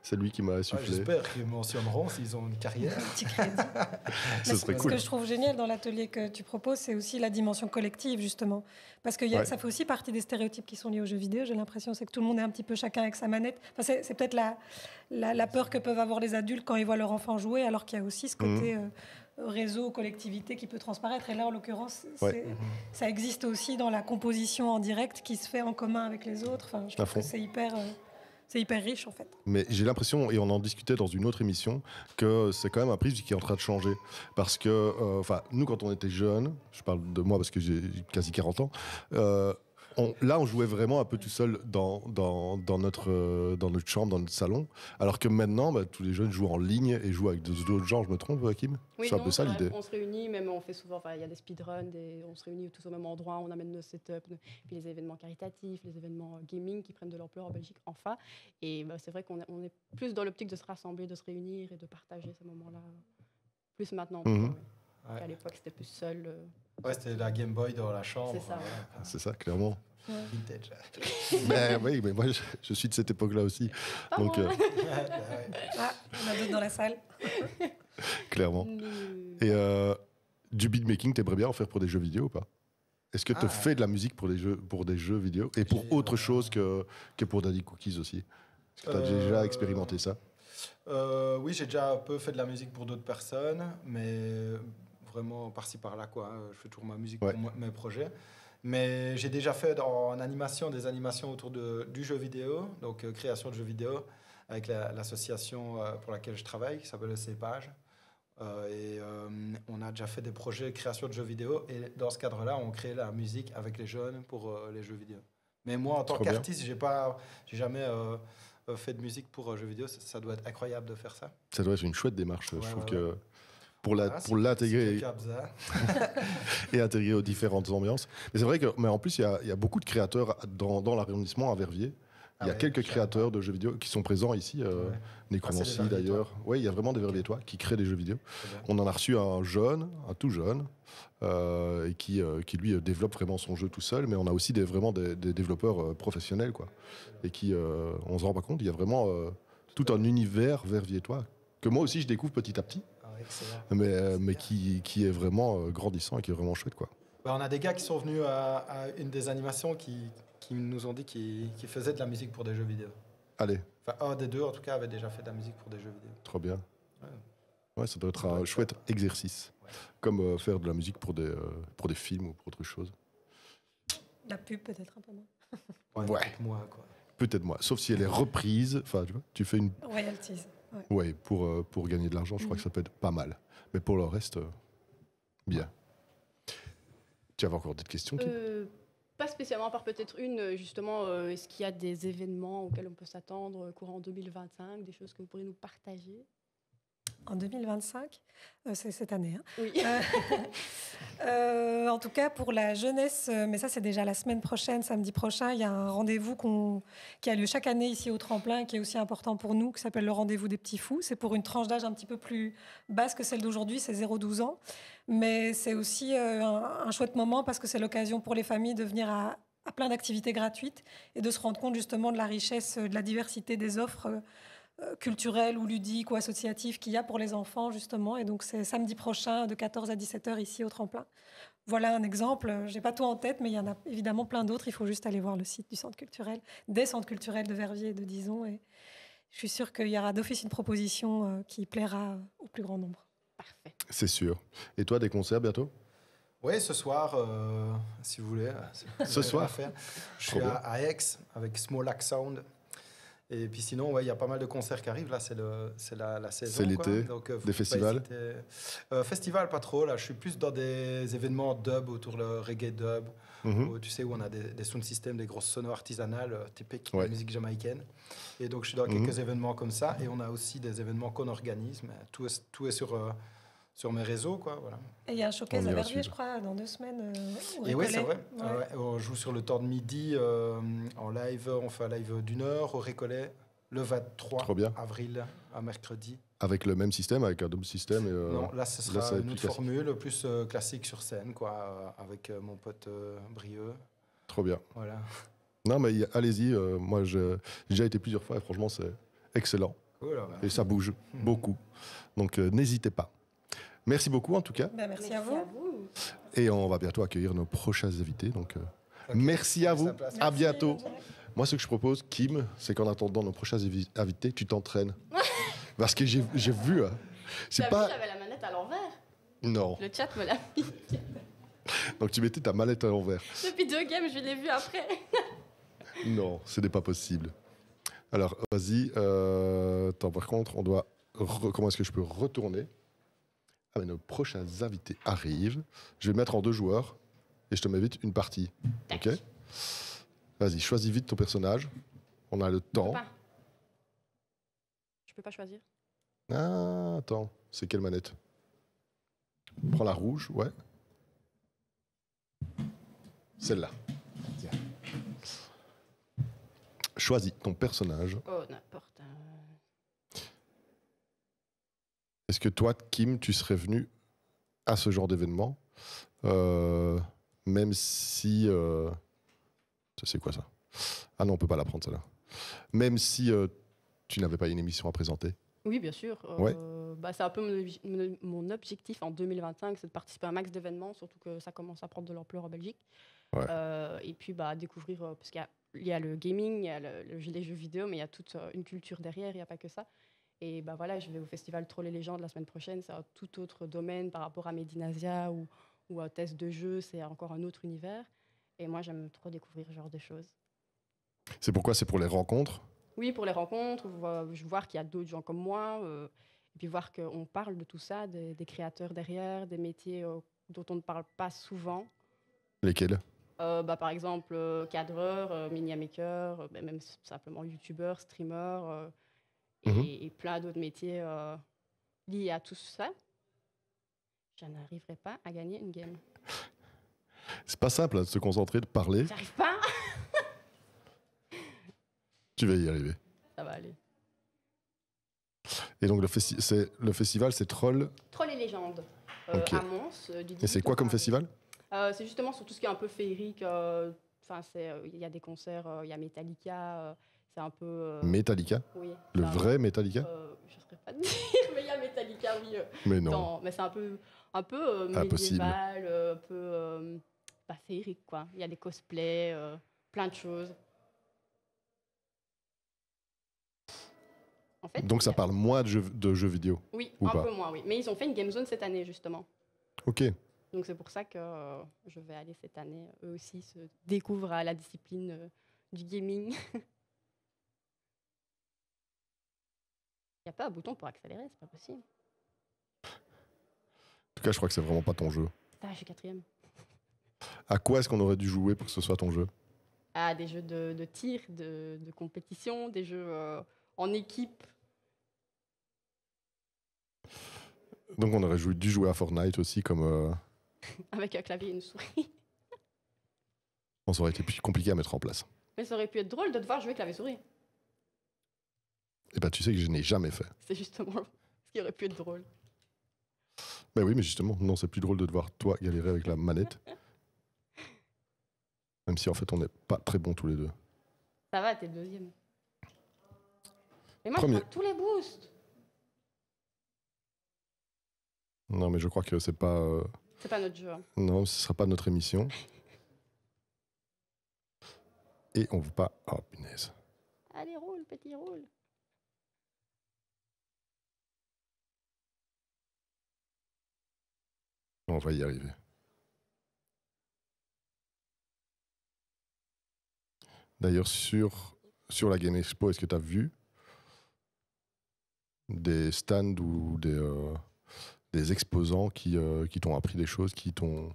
[SPEAKER 1] c'est lui qui m'a soufflé.
[SPEAKER 5] J'espère qu'ils mentionneront s'ils ont une carrière.
[SPEAKER 6] Un petit crédit.
[SPEAKER 1] Ce serait
[SPEAKER 6] Ce
[SPEAKER 1] cool.
[SPEAKER 6] que je trouve génial dans l'atelier que tu proposes, c'est aussi la dimension collective, justement. Parce que
[SPEAKER 1] Ouais.
[SPEAKER 6] ça fait aussi partie des stéréotypes qui sont liés aux jeux vidéo. J'ai l'impression c'est que tout le monde est un petit peu chacun avec sa manette. Enfin, c'est peut-être la peur que peuvent avoir les adultes quand ils voient leur enfant jouer, alors qu'il y a aussi ce côté réseau, collectivité qui peut transparaître. Et là, en l'occurrence,
[SPEAKER 1] Ouais.
[SPEAKER 6] ça existe aussi dans la composition en direct qui se fait en commun avec les autres. Enfin, je
[SPEAKER 1] À
[SPEAKER 6] trouve que
[SPEAKER 1] fond.
[SPEAKER 6] c'est hyper riche, en fait.
[SPEAKER 1] Mais j'ai l'impression, et on en discutait dans une autre émission, que c'est quand même un prisme qui est en train de changer. Parce que, nous, quand on était jeunes, je parle de moi parce que j'ai quasi 40 ans, on jouait vraiment un peu tout seul dans notre chambre, dans notre salon. Alors que maintenant, tous les jeunes jouent en ligne et jouent avec d'autres gens. Je me trompe, Kim?
[SPEAKER 2] Oui,
[SPEAKER 1] C'est un
[SPEAKER 2] non,
[SPEAKER 1] peu ça
[SPEAKER 2] vrai.
[SPEAKER 1] l'idée.
[SPEAKER 2] On se réunit, même on fait souvent, il y a des speedruns, on se réunit tous au même endroit, on amène nos setups, puis les événements caritatifs, les événements gaming qui prennent de l'ampleur en Belgique, enfin. Et c'est vrai qu'on est plus dans l'optique de se rassembler, de se réunir et de partager ces moments-là. Plus maintenant.
[SPEAKER 1] Mhm.
[SPEAKER 5] Ouais.
[SPEAKER 2] À l'époque, c'était plus seul.
[SPEAKER 5] Ouais, c'était la Game Boy dans la chambre.
[SPEAKER 2] C'est ça, ouais.
[SPEAKER 1] C'est ça, clairement.
[SPEAKER 5] Vintage.
[SPEAKER 1] Oui, mais moi, je suis de cette époque-là aussi.
[SPEAKER 2] Pas
[SPEAKER 1] Donc,
[SPEAKER 2] moi.
[SPEAKER 6] Ah, on a d'autres dans la salle.
[SPEAKER 1] clairement. Et du beatmaking, t'aimerais bien en faire pour des jeux vidéo ou pas? Est-ce que tu fais de la musique pour des jeux vidéo et pour autre chose que pour Daddy Cookies aussi? Est-ce que tu as déjà expérimenté ça?
[SPEAKER 5] Oui, j'ai déjà un peu fait de la musique pour d'autres personnes, mais vraiment par-ci par-là, quoi. Je fais toujours ma musique
[SPEAKER 1] Ouais.
[SPEAKER 5] pour mes projets. Mais j'ai déjà fait en animation des animations autour du jeu vidéo, donc création de jeux vidéo, avec l'association pour laquelle je travaille, qui s'appelle le CEPAGE. On a déjà fait des projets de création de jeux vidéo, et dans ce cadre-là, on crée la musique avec les jeunes pour les jeux vidéo. Mais moi, en tant
[SPEAKER 1] Trop bien.
[SPEAKER 5] qu'artiste, j'ai jamais fait de musique pour jeux vidéo. Ça doit être incroyable de faire ça.
[SPEAKER 1] Ça doit être une chouette démarche. Je
[SPEAKER 5] Ouais,
[SPEAKER 1] trouve
[SPEAKER 5] ouais,
[SPEAKER 1] que pour
[SPEAKER 5] Voilà,
[SPEAKER 1] l'intégrer
[SPEAKER 5] c'est quelqu'un a besoin.
[SPEAKER 1] et intégrer aux différentes ambiances. Mais c'est vrai mais en plus, il y a beaucoup de créateurs dans l'arrondissement à Verviers. Il y a
[SPEAKER 5] ouais,
[SPEAKER 1] quelques
[SPEAKER 5] je sais
[SPEAKER 1] créateurs de jeux vidéo qui sont présents ici, Necromancy
[SPEAKER 5] Ah, c'est des
[SPEAKER 1] d'ailleurs. Oui, il y a vraiment des Verviétois qui créent des jeux vidéo.
[SPEAKER 5] Très bien.
[SPEAKER 1] On en a reçu un tout jeune, et qui lui développe vraiment son jeu tout seul, mais on a aussi vraiment des développeurs professionnels, quoi. Et qui, on se rend pas compte, il y a vraiment tout un univers verviétois que moi aussi je découvre petit à petit,
[SPEAKER 5] Ah, excellent.
[SPEAKER 1] mais qui est vraiment grandissant et qui est vraiment chouette, quoi.
[SPEAKER 5] Bah, on a des gars qui sont venus à une des animations qui nous ont dit qu'ils faisaient de la musique pour des jeux vidéo.
[SPEAKER 1] Allez,
[SPEAKER 5] Enfin, un des deux, en tout cas, avait déjà fait de la musique pour des jeux vidéo.
[SPEAKER 1] trop bien.
[SPEAKER 5] Ouais.
[SPEAKER 1] Ouais, ça doit être un chouette exercice,
[SPEAKER 5] Ouais.
[SPEAKER 1] comme faire de la musique pour des films ou pour autre chose.
[SPEAKER 6] La pub, peut-être un peu moins.
[SPEAKER 1] Ouais.
[SPEAKER 5] peut-être moi, quoi.
[SPEAKER 1] Peut-être moi, sauf si elle est reprise. Enfin, tu vois, tu fais une.
[SPEAKER 6] Royalties. Ouais.
[SPEAKER 1] Ouais, pour gagner de l'argent, je crois que ça peut être pas mal. Mais pour le reste, bien. Tu avais encore des questions, Kim?
[SPEAKER 2] Pas spécialement, à part peut-être une, justement, est-ce qu'il y a des événements auxquels on peut s'attendre courant 2025, des choses que vous pourriez nous partager?
[SPEAKER 6] En 2025, c'est cette année. Hein.
[SPEAKER 2] Oui.
[SPEAKER 6] En tout cas, pour la jeunesse, mais ça c'est déjà la semaine prochaine, samedi prochain, il y a un rendez-vous qui a lieu chaque année ici au Tremplin, qui est aussi important pour nous, qui s'appelle le rendez-vous des petits fous. C'est pour une tranche d'âge un petit peu plus basse que celle d'aujourd'hui, c'est 0-12 ans. Mais c'est aussi un chouette moment parce que c'est l'occasion pour les familles de venir à plein d'activités gratuites et de se rendre compte justement de la richesse, de la diversité des offres culturelles ou ludiques ou associatives qu'il y a pour les enfants, justement. Et donc, c'est samedi prochain, de 14 à 17h, ici, au Tremplin. Voilà un exemple. Je n'ai pas tout en tête, mais il y en a évidemment plein d'autres. Il faut juste aller voir le site du centre culturel, des centres culturels de Verviers et de Dizon. Et je suis sûre qu'il y aura d'office une proposition qui plaira au plus grand nombre.
[SPEAKER 2] Parfait.
[SPEAKER 1] C'est sûr. Et toi, des concerts bientôt?
[SPEAKER 5] Oui, ce soir, si vous voulez.
[SPEAKER 1] Ce soir?
[SPEAKER 5] Je suis à Aix avec Small Lac Sound. Et puis sinon, il y a pas mal de concerts qui arrivent. Là, c'est la saison.
[SPEAKER 1] C'est l'été.
[SPEAKER 5] Donc,
[SPEAKER 1] Des festivals?
[SPEAKER 5] Festival, pas trop. Là, je suis plus dans des événements dub autour de reggae dub.
[SPEAKER 1] Mhm.
[SPEAKER 5] Tu sais, où on a des sound systems, des grosses sonos artisanales typiques
[SPEAKER 1] Ouais.
[SPEAKER 5] de musique jamaïcaine. Et donc, je suis dans quelques événements comme ça. Et on a aussi des événements qu'on organise. Mais tout est sur mes réseaux, quoi. Voilà.
[SPEAKER 6] Et il y a un showcase
[SPEAKER 1] On
[SPEAKER 6] à
[SPEAKER 1] ira
[SPEAKER 6] Verviers,
[SPEAKER 1] suivre.
[SPEAKER 6] je crois, dans 2 semaines. Au
[SPEAKER 5] Et oui,
[SPEAKER 6] Récollet.
[SPEAKER 5] c'est vrai.
[SPEAKER 6] Ouais.
[SPEAKER 5] Ouais, on joue sur le temps de midi en live. On fait un live d'1 heure au Récollet le 23
[SPEAKER 1] Trop bien.
[SPEAKER 5] avril à mercredi.
[SPEAKER 1] Avec le même système, avec un double système et,
[SPEAKER 5] Non, là, ce
[SPEAKER 1] là,
[SPEAKER 5] sera
[SPEAKER 1] ça va être
[SPEAKER 5] une
[SPEAKER 1] plus
[SPEAKER 5] autre
[SPEAKER 1] classique.
[SPEAKER 5] formule, plus classique sur scène, quoi, avec mon pote Brieux.
[SPEAKER 1] Trop bien.
[SPEAKER 5] Voilà.
[SPEAKER 1] Non, mais allez-y. Moi, j'ai déjà été plusieurs fois et franchement, c'est excellent.
[SPEAKER 5] Cool, alors.
[SPEAKER 1] Et ça bouge beaucoup. Donc, n'hésitez pas. Merci beaucoup, en tout cas.
[SPEAKER 6] Ben, merci à vous.
[SPEAKER 1] Et on va bientôt accueillir nos prochains invités. Donc,
[SPEAKER 5] Ok.
[SPEAKER 1] merci à vous.
[SPEAKER 5] Sa place.
[SPEAKER 1] À bientôt. Moi, ce que je propose, Kim, c'est qu'en attendant nos prochains invités, tu t'entraînes. Parce que j'ai vu. Hein, c'est
[SPEAKER 2] T'as
[SPEAKER 1] pas.
[SPEAKER 2] vu, j'avais la manette à l'envers.
[SPEAKER 1] Non.
[SPEAKER 2] Le chat me l'a mis.
[SPEAKER 1] Donc, tu mettais ta mallette à l'envers.
[SPEAKER 2] Depuis 2 games, je l'ai vu après.
[SPEAKER 1] Non, ce n'est pas possible. Alors, vas-y. Attends, par contre, on doit. Comment est-ce que je peux retourner? Ah, mais nos prochains invités arrivent. Je vais le mettre en 2 joueurs et je te mets vite une partie. Ok? Vas-y, choisis vite ton personnage. On a le temps.
[SPEAKER 2] Je peux pas choisir.
[SPEAKER 1] Ah, attends, c'est quelle manette? Prends la rouge, ouais. Celle-là. Tiens. Choisis ton personnage.
[SPEAKER 2] Oh, n'importe.
[SPEAKER 1] Est-ce que toi, Kim, tu serais venu à ce genre d'événement, même si... C'est quoi ça? Ah non, on peut pas la prendre, celle-là. Même si tu n'avais pas une émission à présenter.
[SPEAKER 2] Oui, bien sûr.
[SPEAKER 1] Ouais.
[SPEAKER 2] Bah, c'est un peu mon objectif en 2025, c'est de participer à un max d'événements, surtout que ça commence à prendre de l'ampleur en Belgique.
[SPEAKER 1] Ouais.
[SPEAKER 2] Et puis bah, découvrir, parce qu'il y a le gaming, il y a les jeux vidéo, mais il y a toute une culture derrière, il n'y a pas que ça. Et bah, voilà, je vais au festival Troll et Légendes la semaine prochaine, c'est un tout autre domaine par rapport à Medinasia ou à Test de jeu, c'est encore un autre univers. Et moi, j'aime trop découvrir ce genre de choses.
[SPEAKER 1] C'est pourquoi? C'est pour les rencontres?
[SPEAKER 2] Oui, pour les rencontres, voir qu'il y a d'autres gens comme moi, et puis voir qu'on parle de tout ça, des créateurs derrière, des métiers dont on ne parle pas souvent.
[SPEAKER 1] Lesquels?
[SPEAKER 2] Bah, par exemple, cadreur, mini-maker, même simplement youtubeur, streamer, et plein d'autres métiers liés à tout ça. Je n'arriverai pas à gagner une game.
[SPEAKER 1] C'est pas simple hein, de se concentrer, de parler.
[SPEAKER 2] J'arrive pas.
[SPEAKER 1] Tu vas y arriver.
[SPEAKER 2] Ça va aller.
[SPEAKER 1] Et donc le festival, c'est Troll.
[SPEAKER 2] Troll et Légendes,
[SPEAKER 1] Ok.
[SPEAKER 2] à Mons.
[SPEAKER 1] Et c'est quoi comme festival?
[SPEAKER 2] C'est justement sur tout ce qui est un peu féerique. Enfin, il y a des concerts, il y a Metallica. C'est un peu.
[SPEAKER 1] Metallica?
[SPEAKER 2] Oui.
[SPEAKER 1] Le
[SPEAKER 2] ça,
[SPEAKER 1] vrai Metallica?
[SPEAKER 2] je ne saurais pas te dire, mais il y a Metallica, oui.
[SPEAKER 1] Mais non.
[SPEAKER 2] Mais c'est un peu
[SPEAKER 1] Impossible.
[SPEAKER 2] médiéval, un peu féerique, quoi. Il y a des cosplays, plein de choses. En fait,
[SPEAKER 1] Donc ça parle moins de jeux vidéo?
[SPEAKER 2] Oui,
[SPEAKER 1] ou
[SPEAKER 2] un
[SPEAKER 1] pas
[SPEAKER 2] peu moins, oui. Mais ils ont fait une Game Zone cette année, justement.
[SPEAKER 1] Ok.
[SPEAKER 2] Donc c'est pour ça que je vais aller cette année. Eux aussi se découvrent à la discipline du gaming. Il n'y a pas un bouton pour accélérer, c'est pas possible.
[SPEAKER 1] En tout cas, je crois que c'est vraiment pas ton jeu.
[SPEAKER 2] Ah, je suis 4e.
[SPEAKER 1] À quoi est-ce qu'on aurait dû jouer pour que ce soit ton jeu?
[SPEAKER 2] Ah, des jeux de tir, de compétition, des jeux en équipe.
[SPEAKER 1] Donc on aurait dû jouer à Fortnite aussi, comme...
[SPEAKER 2] Avec un clavier et une souris.
[SPEAKER 1] Bon, ça aurait été plus compliqué à mettre en place.
[SPEAKER 2] Mais ça aurait pu être drôle de devoir jouer clavier-souris.
[SPEAKER 1] Et ben tu sais que je n'ai jamais fait.
[SPEAKER 2] C'est justement ce qui aurait pu être drôle.
[SPEAKER 1] Ben oui, mais justement, non, c'est plus drôle de devoir toi galérer avec la manette. Même si en fait on n'est pas très bons tous les deux.
[SPEAKER 2] Ça va, t'es le 2e. Mais moi,
[SPEAKER 1] Premier.
[SPEAKER 2] je prends tous les boosts.
[SPEAKER 1] Non, mais je crois que c'est pas...
[SPEAKER 2] C'est pas notre jeu. Hein.
[SPEAKER 1] Non, ce sera pas notre émission. Et on veut pas... Oh, punaise.
[SPEAKER 2] Allez, roule, petit roule.
[SPEAKER 1] On va y arriver. D'ailleurs, sur la Game Expo, est-ce que tu as vu des stands ou des exposants qui t'ont appris des choses, qui t'ont...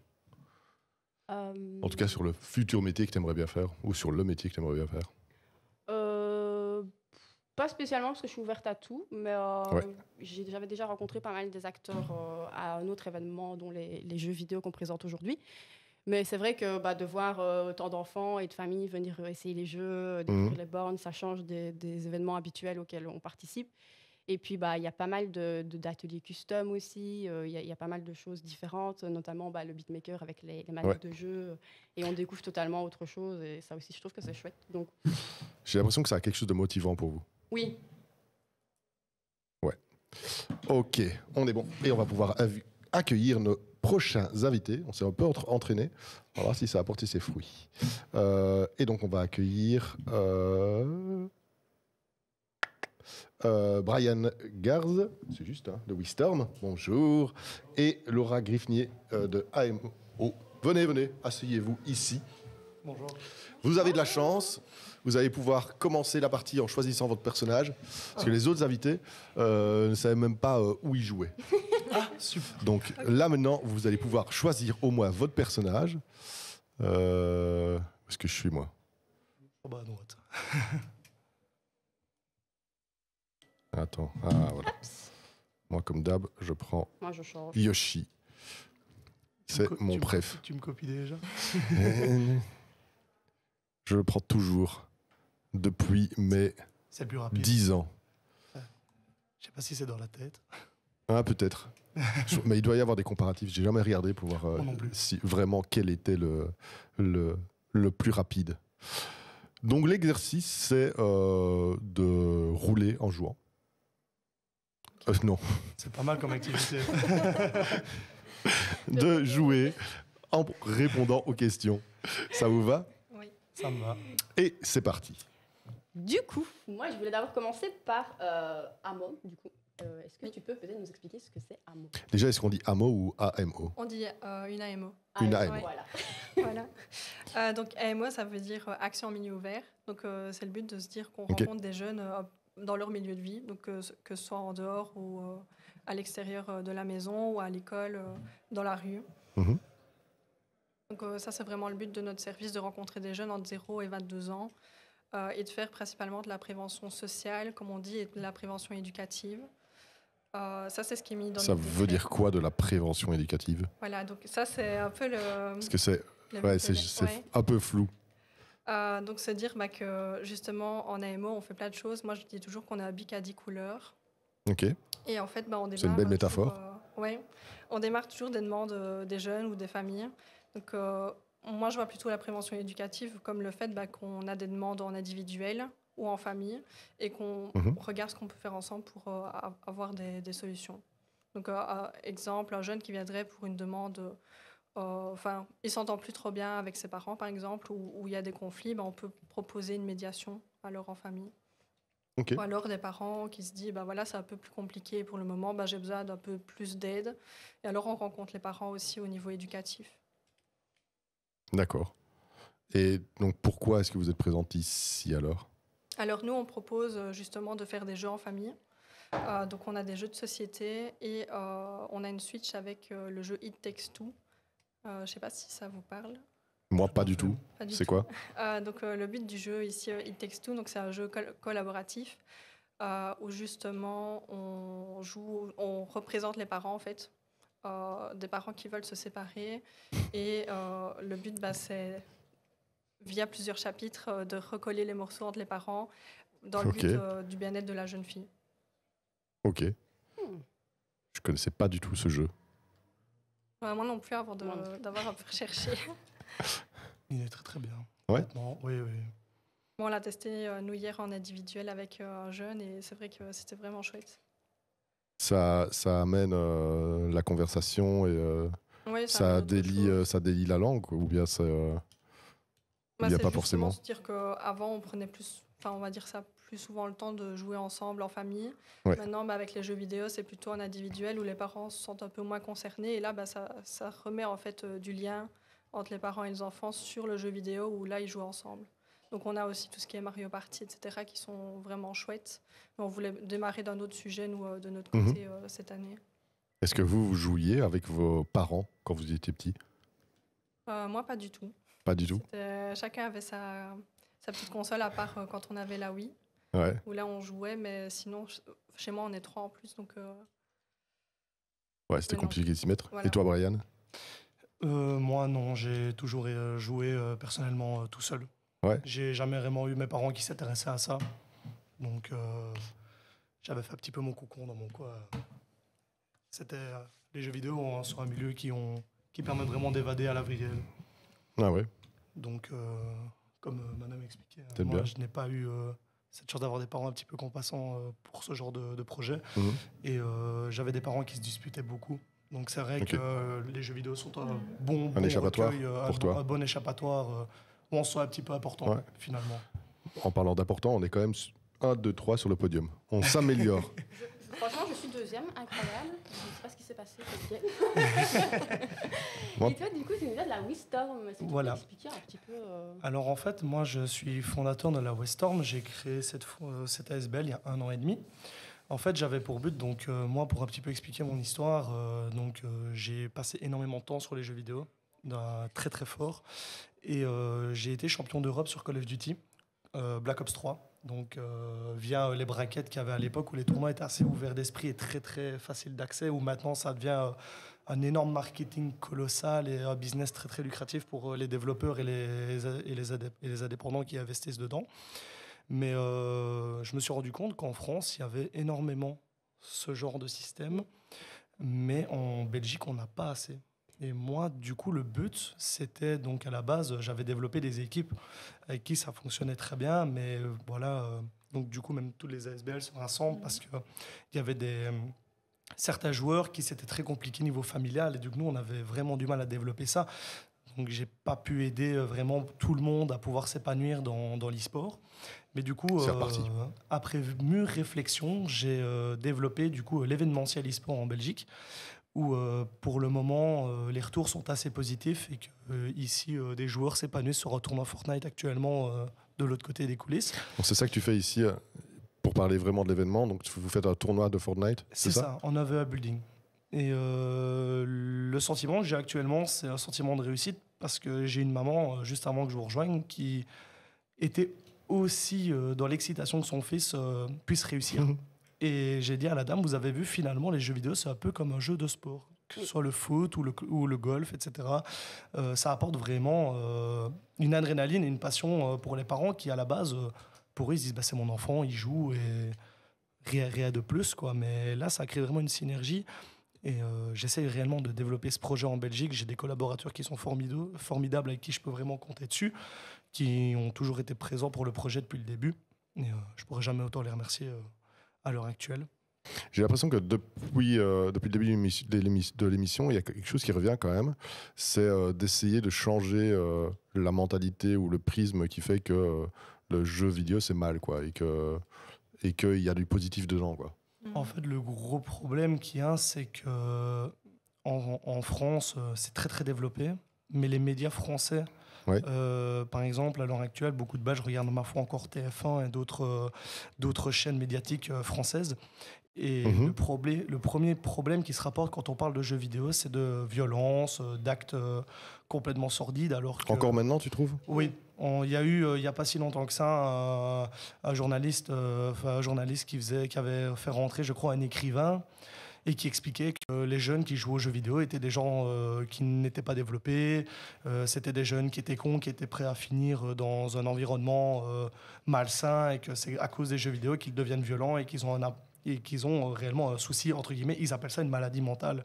[SPEAKER 1] En tout cas, sur le futur métier que tu aimerais bien faire, ou sur le métier que tu aimerais bien faire?
[SPEAKER 2] Pas spécialement, parce que je suis ouverte à tout, mais
[SPEAKER 1] Ouais.
[SPEAKER 2] j'avais déjà rencontré pas mal des acteurs à un autre événement, dont les jeux vidéo qu'on présente aujourd'hui. Mais c'est vrai que de voir autant d'enfants et de familles venir essayer les jeux, découvrir les bornes, ça change des événements habituels auxquels on participe. Et puis, il y a pas mal d'ateliers custom aussi. Il y a pas mal de choses différentes, notamment le beatmaker avec les manettes de jeu. Et on découvre totalement autre chose. Et ça aussi, je trouve que c'est chouette. Donc,
[SPEAKER 1] J'ai l'impression que ça a quelque chose de motivant pour vous.
[SPEAKER 2] oui.
[SPEAKER 1] Ouais. Ok, on est bon. Et on va pouvoir accueillir nos prochains invités. On s'est un peu entraîné. On va voir si ça a apporté ses fruits. Et donc, on va accueillir Brian Garz, c'est juste, de Wistorm. Bonjour. Et Laura Griffnier de AMO. Venez, asseyez-vous ici.
[SPEAKER 7] Bonjour.
[SPEAKER 1] Vous avez de la chance. Vous allez pouvoir commencer la partie en choisissant votre personnage. Parce que les autres invités ne savaient même pas où ils jouaient.
[SPEAKER 7] Ah, super.
[SPEAKER 1] Donc là, maintenant, vous allez pouvoir choisir au moins votre personnage. Où est-ce que je suis, moi?
[SPEAKER 7] Oh bah, à droite.
[SPEAKER 1] Attends, voilà. Moi, comme d'hab, je prends
[SPEAKER 2] Moi, je change.
[SPEAKER 1] Yoshi. C'est mon préf.
[SPEAKER 7] Tu me copies déjà?
[SPEAKER 1] Je le prends toujours. Depuis mes
[SPEAKER 7] C'est le plus rapide.
[SPEAKER 1] 10 ans.
[SPEAKER 7] Je sais pas si c'est dans la tête.
[SPEAKER 1] Ah, peut-être. Mais il doit y avoir des comparatifs. J'ai jamais regardé pour voir
[SPEAKER 7] Moi non plus.
[SPEAKER 1] si vraiment quel était le plus rapide. Donc l'exercice, c'est de rouler en jouant. Non.
[SPEAKER 7] C'est pas mal comme activité.
[SPEAKER 1] De jouer en répondant aux questions. Ça vous va?
[SPEAKER 6] Oui.
[SPEAKER 7] Ça me va.
[SPEAKER 1] Et c'est parti.
[SPEAKER 2] Du coup, moi, je voulais d'abord commencer par Amo. Du coup, est-ce que tu peux peut-être nous expliquer ce que c'est Amo?
[SPEAKER 1] Déjà, est-ce qu'on dit AMO ou AMO?
[SPEAKER 6] On dit une AMO.
[SPEAKER 1] Une
[SPEAKER 2] AMO,
[SPEAKER 1] AMO.
[SPEAKER 2] voilà.
[SPEAKER 6] Voilà. Donc AMO, ça veut dire action en milieu ouvert. Donc c'est le but de se dire qu'on
[SPEAKER 1] Ok.
[SPEAKER 6] rencontre des jeunes dans leur milieu de vie, donc que ce soit en dehors ou à l'extérieur de la maison ou à l'école, dans la rue.
[SPEAKER 1] Mhm.
[SPEAKER 6] Donc ça, c'est vraiment le but de notre service, de rencontrer des jeunes entre 0 et 22 ans et de faire principalement de la prévention sociale, comme on dit, et de la prévention éducative. Ça, c'est ce qui est mis dans
[SPEAKER 1] Ça
[SPEAKER 6] notre
[SPEAKER 1] veut
[SPEAKER 6] décret.
[SPEAKER 1] dire quoi de la prévention éducative?
[SPEAKER 6] Voilà, donc ça, c'est un peu le...
[SPEAKER 1] Parce que c'est
[SPEAKER 6] le
[SPEAKER 1] ouais,
[SPEAKER 6] but
[SPEAKER 1] c'est
[SPEAKER 6] de- ouais.
[SPEAKER 1] un peu flou.
[SPEAKER 6] Donc, se dire que justement, en AMO, on fait plein de choses. Moi, je dis toujours qu'on a un bic à 10 couleurs.
[SPEAKER 1] Ok.
[SPEAKER 6] Et en fait, on démarre.
[SPEAKER 1] C'est une belle métaphore.
[SPEAKER 6] Ouais, on démarre toujours des demandes des jeunes ou des familles. Donc, moi, je vois plutôt la prévention éducative comme le fait qu'on a des demandes en individuel ou en famille et qu'on regarde ce qu'on peut faire ensemble pour avoir des solutions. Donc, exemple, un jeune qui viendrait pour une demande. Il s'entend plus trop bien avec ses parents, par exemple, ou il y a des conflits, on peut proposer une médiation alors en famille.
[SPEAKER 1] Ok.
[SPEAKER 6] Ou alors des parents qui se disent, voilà, c'est un peu plus compliqué pour le moment, j'ai besoin d'un peu plus d'aide. Et alors on rencontre les parents aussi au niveau éducatif.
[SPEAKER 1] D'accord. Et donc pourquoi est-ce que vous êtes présente ici alors?
[SPEAKER 6] Alors nous, on propose justement de faire des jeux en famille. Donc on a des jeux de société et on a une switch avec le jeu It Takes Two. Je ne sais pas si ça vous parle.
[SPEAKER 1] Moi, pas du tout.
[SPEAKER 6] Pas du
[SPEAKER 1] C'est
[SPEAKER 6] tout.
[SPEAKER 1] quoi?
[SPEAKER 6] Donc le but du jeu ici, It Takes Two, donc c'est un jeu collaboratif où justement on représente les parents en fait, des parents qui veulent se séparer et le but c'est via plusieurs chapitres de recoller les morceaux entre les parents dans le but du bien-être de la jeune fille.
[SPEAKER 1] Ok. Je connaissais pas du tout ce jeu.
[SPEAKER 6] Moi non plus avant d'avoir un peu recherché.
[SPEAKER 7] Il est très très bien.
[SPEAKER 1] Ouais.
[SPEAKER 7] Honnêtement, oui.
[SPEAKER 6] Bon, on l'a testé nous hier en individuel avec un jeune et c'est vrai que c'était vraiment chouette.
[SPEAKER 1] Ça amène la conversation et
[SPEAKER 6] Oui,
[SPEAKER 1] ça délie la langue, ou bien ça. Il n'y a pas forcément.
[SPEAKER 6] C'est dire qu'avant, on prenait on va dire ça, plus souvent le temps de jouer ensemble en famille.
[SPEAKER 1] Ouais.
[SPEAKER 6] Maintenant, avec les jeux vidéo, c'est plutôt en individuel où les parents se sentent un peu moins concernés. Et là, ça remet en fait du lien entre les parents et les enfants sur le jeu vidéo où là, ils jouent ensemble. Donc, on a aussi tout ce qui est Mario Party, etc., qui sont vraiment chouettes. Mais on voulait démarrer d'un autre sujet, nous, de notre côté, cette année.
[SPEAKER 1] Est-ce que vous jouiez avec vos parents quand vous étiez petit?
[SPEAKER 6] Moi, pas du tout.
[SPEAKER 1] Pas du tout.
[SPEAKER 6] Chacun avait sa petite console, à part quand on avait la Wii.
[SPEAKER 1] Ouais.
[SPEAKER 6] Où là, on jouait, mais sinon, chez moi, on est 3 en plus. Donc,
[SPEAKER 1] Ouais, c'était compliqué de s'y mettre.
[SPEAKER 6] Voilà.
[SPEAKER 1] Et toi, Brian?
[SPEAKER 7] Moi, non. J'ai toujours joué personnellement tout seul.
[SPEAKER 1] Ouais.
[SPEAKER 7] J'ai jamais vraiment eu mes parents qui s'intéressaient à ça. Donc, j'avais fait un petit peu mon cocon dans mon coin. C'était les jeux vidéo sont un milieu qui permet vraiment d'évader à la vie réelle.
[SPEAKER 1] Ah ouais.
[SPEAKER 7] Donc, comme madame expliquait,
[SPEAKER 1] T'aimes
[SPEAKER 7] moi,
[SPEAKER 1] bien.
[SPEAKER 7] je n'ai pas eu cette chance d'avoir des parents un petit peu compassants pour ce genre de projet.
[SPEAKER 1] Mhm.
[SPEAKER 7] Et j'avais des parents qui se disputaient beaucoup. Donc, c'est vrai
[SPEAKER 1] Ok.
[SPEAKER 7] que les jeux vidéo sont un bon
[SPEAKER 1] échappatoire
[SPEAKER 7] recueil,
[SPEAKER 1] pour toi.
[SPEAKER 7] un bon échappatoire où on se sent un petit peu important,
[SPEAKER 1] Ouais.
[SPEAKER 7] finalement.
[SPEAKER 1] En parlant d'important, on est quand même 1, 2, 3 sur le podium. On s'améliore.
[SPEAKER 2] Franchement, je suis deuxième, incroyable. Je ne sais pas ce qui s'est passé cette game.
[SPEAKER 1] Moi-
[SPEAKER 2] Et toi, du coup, tu nous viens de la Wistorm. Est-ce que tu
[SPEAKER 7] Voilà.
[SPEAKER 2] peux expliquer un petit peu
[SPEAKER 7] Alors en fait, moi je suis fondateur de la Westorm. J'ai créé cette ASBL il y a 1 an et demi. En fait, j'avais pour but, donc moi pour un petit peu expliquer mon histoire, j'ai passé énormément de temps sur les jeux vidéo, très très fort. Et j'ai été champion d'Europe sur Call of Duty, Black Ops 3. Donc via les brackets qu'il y avait à l'époque où les tournois étaient assez ouverts d'esprit et très très faciles d'accès, où maintenant ça devient un énorme marketing colossal et un business très très lucratif pour les développeurs et les indépendants qui investissent dedans. Mais je me suis rendu compte qu'en France, il y avait énormément ce genre de système, mais en Belgique, on n'a pas assez. Et moi, du coup, le but, c'était donc à la base, j'avais développé des équipes avec qui ça fonctionnait très bien, mais voilà, donc du coup, même tous les ASBL se rassemblent parce qu'il y avait certains joueurs qui c'était très compliqué niveau familial et du coup, nous, on avait vraiment du mal à développer ça. Donc, j'ai pas pu aider vraiment tout le monde à pouvoir s'épanouir dans l'e-sport. Mais du coup,
[SPEAKER 1] C'est reparti.
[SPEAKER 7] après mûre réflexion, j'ai développé du coup l'événementiel e-sport en Belgique, où pour le moment, les retours sont assez positifs et que ici, des joueurs s'épanouissent sur un tournoi Fortnite actuellement de l'autre côté des coulisses.
[SPEAKER 1] Donc, c'est ça que tu fais ici pour parler vraiment de l'événement. Donc vous faites un tournoi de Fortnite,
[SPEAKER 7] C'est ça, en AVE Building. Et le sentiment que j'ai actuellement, c'est un sentiment de réussite parce que j'ai une maman, juste avant que je vous rejoigne, qui était aussi dans l'excitation que son fils puisse réussir. Et j'ai dit à la dame, vous avez vu, finalement, les jeux vidéo, c'est un peu comme un jeu de sport. Que ce soit le foot ou le golf, etc. Ça apporte vraiment une adrénaline et une passion pour les parents qui, à la base, pour eux, ils se disent, bah, c'est mon enfant, il joue et rien de plus, quoi. Mais là, ça crée vraiment une synergie. Et j'essaye réellement de développer ce projet en Belgique. J'ai des collaborateurs qui sont formidables, avec qui je peux vraiment compter dessus, qui ont toujours été présents pour le projet depuis le début. Et je ne pourrais jamais autant les remercier à l'heure actuelle.
[SPEAKER 1] J'ai l'impression que depuis le début de l'émission, il y a quelque chose qui revient quand même. C'est d'essayer de changer la mentalité ou le prisme qui fait que le jeu vidéo, c'est mal, quoi. Et qu'il y a du positif dedans, quoi.
[SPEAKER 7] En fait, le gros problème qu'il y a, c'est que en France, c'est très très développé, mais les médias français,
[SPEAKER 1] Ouais.
[SPEAKER 7] par exemple, à l'heure actuelle, beaucoup de je regarde ma foi encore TF1 et d'autres chaînes médiatiques françaises. Et le premier problème qui se rapporte quand on parle de jeux vidéo, c'est de violence, d'actes complètement sordides. Alors que,
[SPEAKER 1] Encore maintenant, tu trouves ?
[SPEAKER 7] oui, il y a eu, il n'y a pas si longtemps que ça, un journaliste qui avait fait rentrer, je crois, un écrivain et qui expliquait que les jeunes qui jouaient aux jeux vidéo étaient des gens qui n'étaient pas développés, c'était des jeunes qui étaient cons, qui étaient prêts à finir dans un environnement malsain et que c'est à cause des jeux vidéo qu'ils deviennent violents et qu'ils ont réellement un souci, entre guillemets, ils appellent ça une maladie mentale.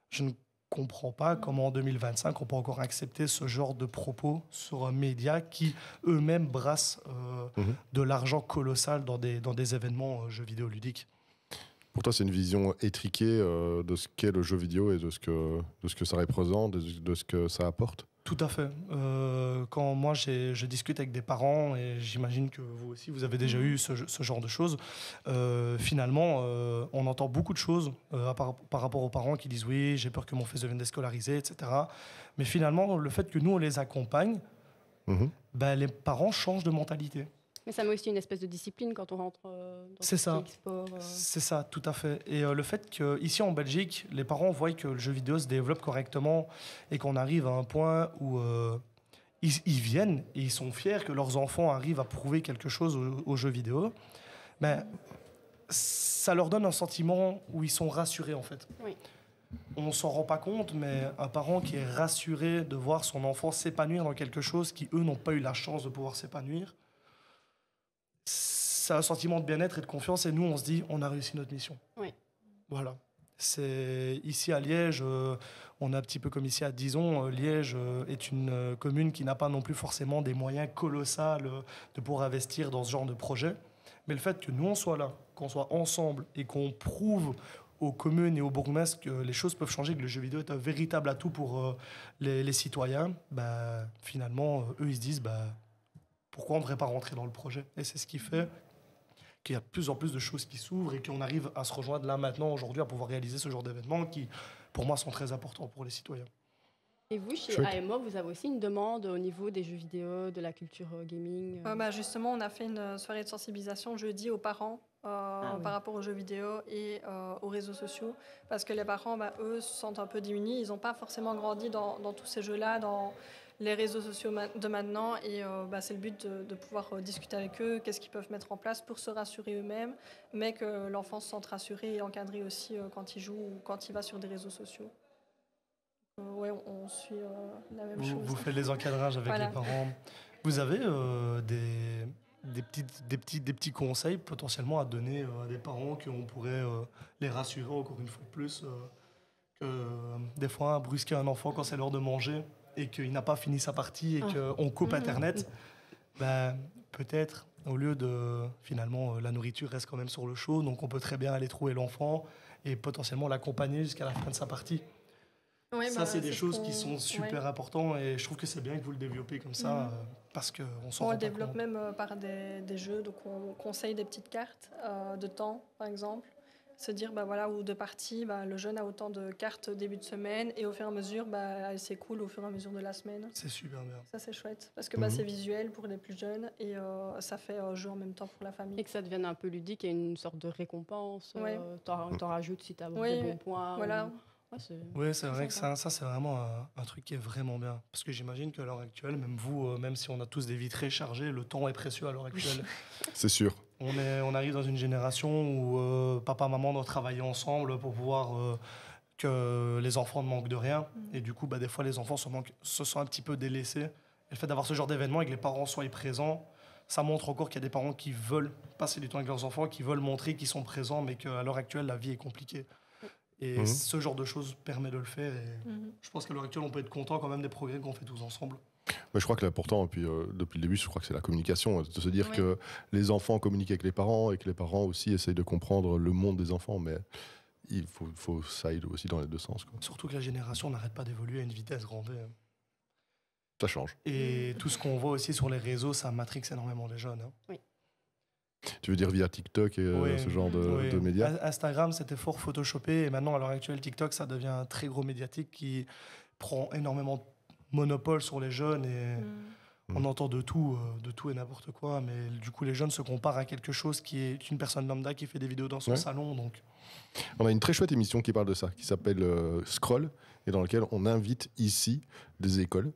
[SPEAKER 7] Je ne comprends pas comment en 2025 on peut encore accepter ce genre de propos sur un média qui eux-mêmes brassent de l'argent colossal dans des événements jeux vidéo ludiques.
[SPEAKER 1] Pour toi, c'est une vision étriquée de ce qu'est le jeu vidéo et de ce que ça représente, de ce que ça apporte ?
[SPEAKER 7] Tout à fait. Quand moi je discute avec des parents, et j'imagine que vous aussi, vous avez déjà eu ce genre de choses, finalement, on entend beaucoup de choses par rapport aux parents qui disent « oui, j'ai peur que mon fils devienne déscolarisé, etc. » Mais finalement, le fait que nous, on les accompagne, les parents changent de mentalité.
[SPEAKER 2] Mais ça met aussi une espèce de discipline quand on rentre dans
[SPEAKER 7] C'est ça.
[SPEAKER 2] sport.
[SPEAKER 7] C'est ça, tout à fait. Et le fait qu'ici en Belgique, les parents voient que le jeu vidéo se développe correctement et qu'on arrive à un point où ils viennent et ils sont fiers que leurs enfants arrivent à prouver quelque chose aux jeux vidéo, ça leur donne un sentiment où ils sont rassurés en fait.
[SPEAKER 2] Oui.
[SPEAKER 7] On ne s'en rend pas compte, mais un parent qui est rassuré de voir son enfant s'épanouir dans quelque chose qui, eux, n'ont pas eu la chance de pouvoir s'épanouir, c'est un sentiment de bien-être et de confiance. Et nous, on se dit, on a réussi notre mission.
[SPEAKER 2] Oui.
[SPEAKER 7] Voilà. C'est ici à Liège, on est un petit peu comme ici à Dizon. Liège est une commune qui n'a pas non plus forcément des moyens colossaux de pouvoir investir dans ce genre de projet. Mais le fait que nous, on soit là, qu'on soit ensemble et qu'on prouve aux communes et aux bourgmestres que les choses peuvent changer, que le jeu vidéo est un véritable atout pour les citoyens, bah, finalement, eux, ils se disent pourquoi on ne devrait pas rentrer dans le projet. Et c'est ce qui fait qu'il y a de plus en plus de choses qui s'ouvrent et qu'on arrive à se rejoindre là maintenant, aujourd'hui, à pouvoir réaliser ce genre d'événements qui, pour moi, sont très importants pour les citoyens.
[SPEAKER 2] Et vous, chez
[SPEAKER 1] Chouette.
[SPEAKER 2] AMO, vous avez aussi une demande au niveau des jeux vidéo, de la culture gaming
[SPEAKER 6] Justement, on a fait une soirée de sensibilisation jeudi aux parents
[SPEAKER 2] oui.
[SPEAKER 6] par rapport aux jeux vidéo et aux réseaux sociaux. Parce que les parents, eux, se sentent un peu démunis. Ils n'ont pas forcément grandi dans tous ces jeux-là, dans les réseaux sociaux de maintenant. Et c'est le but de pouvoir discuter avec eux, qu'est-ce qu'ils peuvent mettre en place pour se rassurer eux-mêmes, mais que l'enfant se sente rassuré et encadré aussi quand il joue ou quand il va sur des réseaux sociaux. Oui, on suit la même chose.
[SPEAKER 7] Vous faites les encadrages avec
[SPEAKER 6] Voilà.
[SPEAKER 7] les parents. Vous avez des petits conseils potentiellement à donner à des parents qu'on pourrait les rassurer encore une fois de plus que des fois brusquer un enfant quand c'est l'heure de manger et qu'il n'a pas fini sa partie et qu'on coupe Internet, peut-être au lieu de finalement la nourriture reste quand même sur le chaud, donc on peut très bien aller trouver l'enfant et potentiellement l'accompagner jusqu'à la fin de sa partie.
[SPEAKER 6] Oui,
[SPEAKER 7] Ça, c'est des choses
[SPEAKER 6] ce
[SPEAKER 7] qui sont super importantes et je trouve que c'est bien que vous le développez comme ça parce qu'on s'en
[SPEAKER 6] On
[SPEAKER 7] rend
[SPEAKER 6] le
[SPEAKER 7] pas
[SPEAKER 6] développe
[SPEAKER 7] compte.
[SPEAKER 6] même par des jeux, donc on conseille des petites cartes de temps, par exemple. Se dire, ou de parties, le jeune a autant de cartes au début de semaine et au fur et à mesure, elle s'écoule au fur et à mesure de la semaine.
[SPEAKER 7] C'est super bien.
[SPEAKER 6] Ça, c'est chouette parce que c'est visuel pour les plus jeunes et ça fait jeu en même temps pour la famille.
[SPEAKER 2] Et que ça devienne un peu ludique et une sorte de récompense.
[SPEAKER 6] Ouais.
[SPEAKER 2] T'en rajoutes si t'as
[SPEAKER 6] Oui,
[SPEAKER 2] des bons points.
[SPEAKER 6] voilà.
[SPEAKER 7] Oui, c'est vrai que
[SPEAKER 6] sympa.
[SPEAKER 7] ça c'est vraiment un truc qui est vraiment bien. Parce que j'imagine qu'à l'heure actuelle, même vous, même si on a tous des vies très chargées, le temps est précieux à l'heure actuelle.
[SPEAKER 1] C'est sûr.
[SPEAKER 7] On arrive dans une génération où papa, maman doivent travailler ensemble pour pouvoir que les enfants ne manquent de rien. Et du coup, des fois, les enfants se sentent un petit peu délaissés. Et le fait d'avoir ce genre d'événement et que les parents soient présents, ça montre encore qu'il y a des parents qui veulent passer du temps avec leurs enfants, qui veulent montrer qu'ils sont présents, mais qu'à l'heure actuelle, la vie est compliquée. Et ce genre de choses permet de le faire. Et je pense qu'à l'heure actuelle, on peut être content quand même des progrès qu'on fait tous ensemble.
[SPEAKER 1] Mais je crois que l'important, depuis le début, je crois que c'est la communication, de se dire que les enfants communiquent avec les parents et que les parents aussi essayent de comprendre le monde des enfants. Mais il faut ça aille aussi dans les deux sens, quoi.
[SPEAKER 7] Surtout que la génération n'arrête pas d'évoluer à une vitesse grand V.
[SPEAKER 1] Ça change.
[SPEAKER 7] Et tout ce qu'on voit aussi sur les réseaux, ça matrixe énormément les jeunes.
[SPEAKER 2] Oui.
[SPEAKER 1] Tu veux dire via TikTok et ce genre de médias?
[SPEAKER 7] Instagram, c'était fort photoshopé. Et maintenant, à l'heure actuelle, TikTok, ça devient un très gros médiatique qui prend énormément de monopole sur les jeunes. Et on entend de tout et n'importe quoi. Mais du coup, les jeunes se comparent à quelque chose qui est une personne lambda qui fait des vidéos dans son salon. Donc.
[SPEAKER 1] On a une très chouette émission qui parle de ça, qui s'appelle Scroll, et dans laquelle on invite ici des écoles.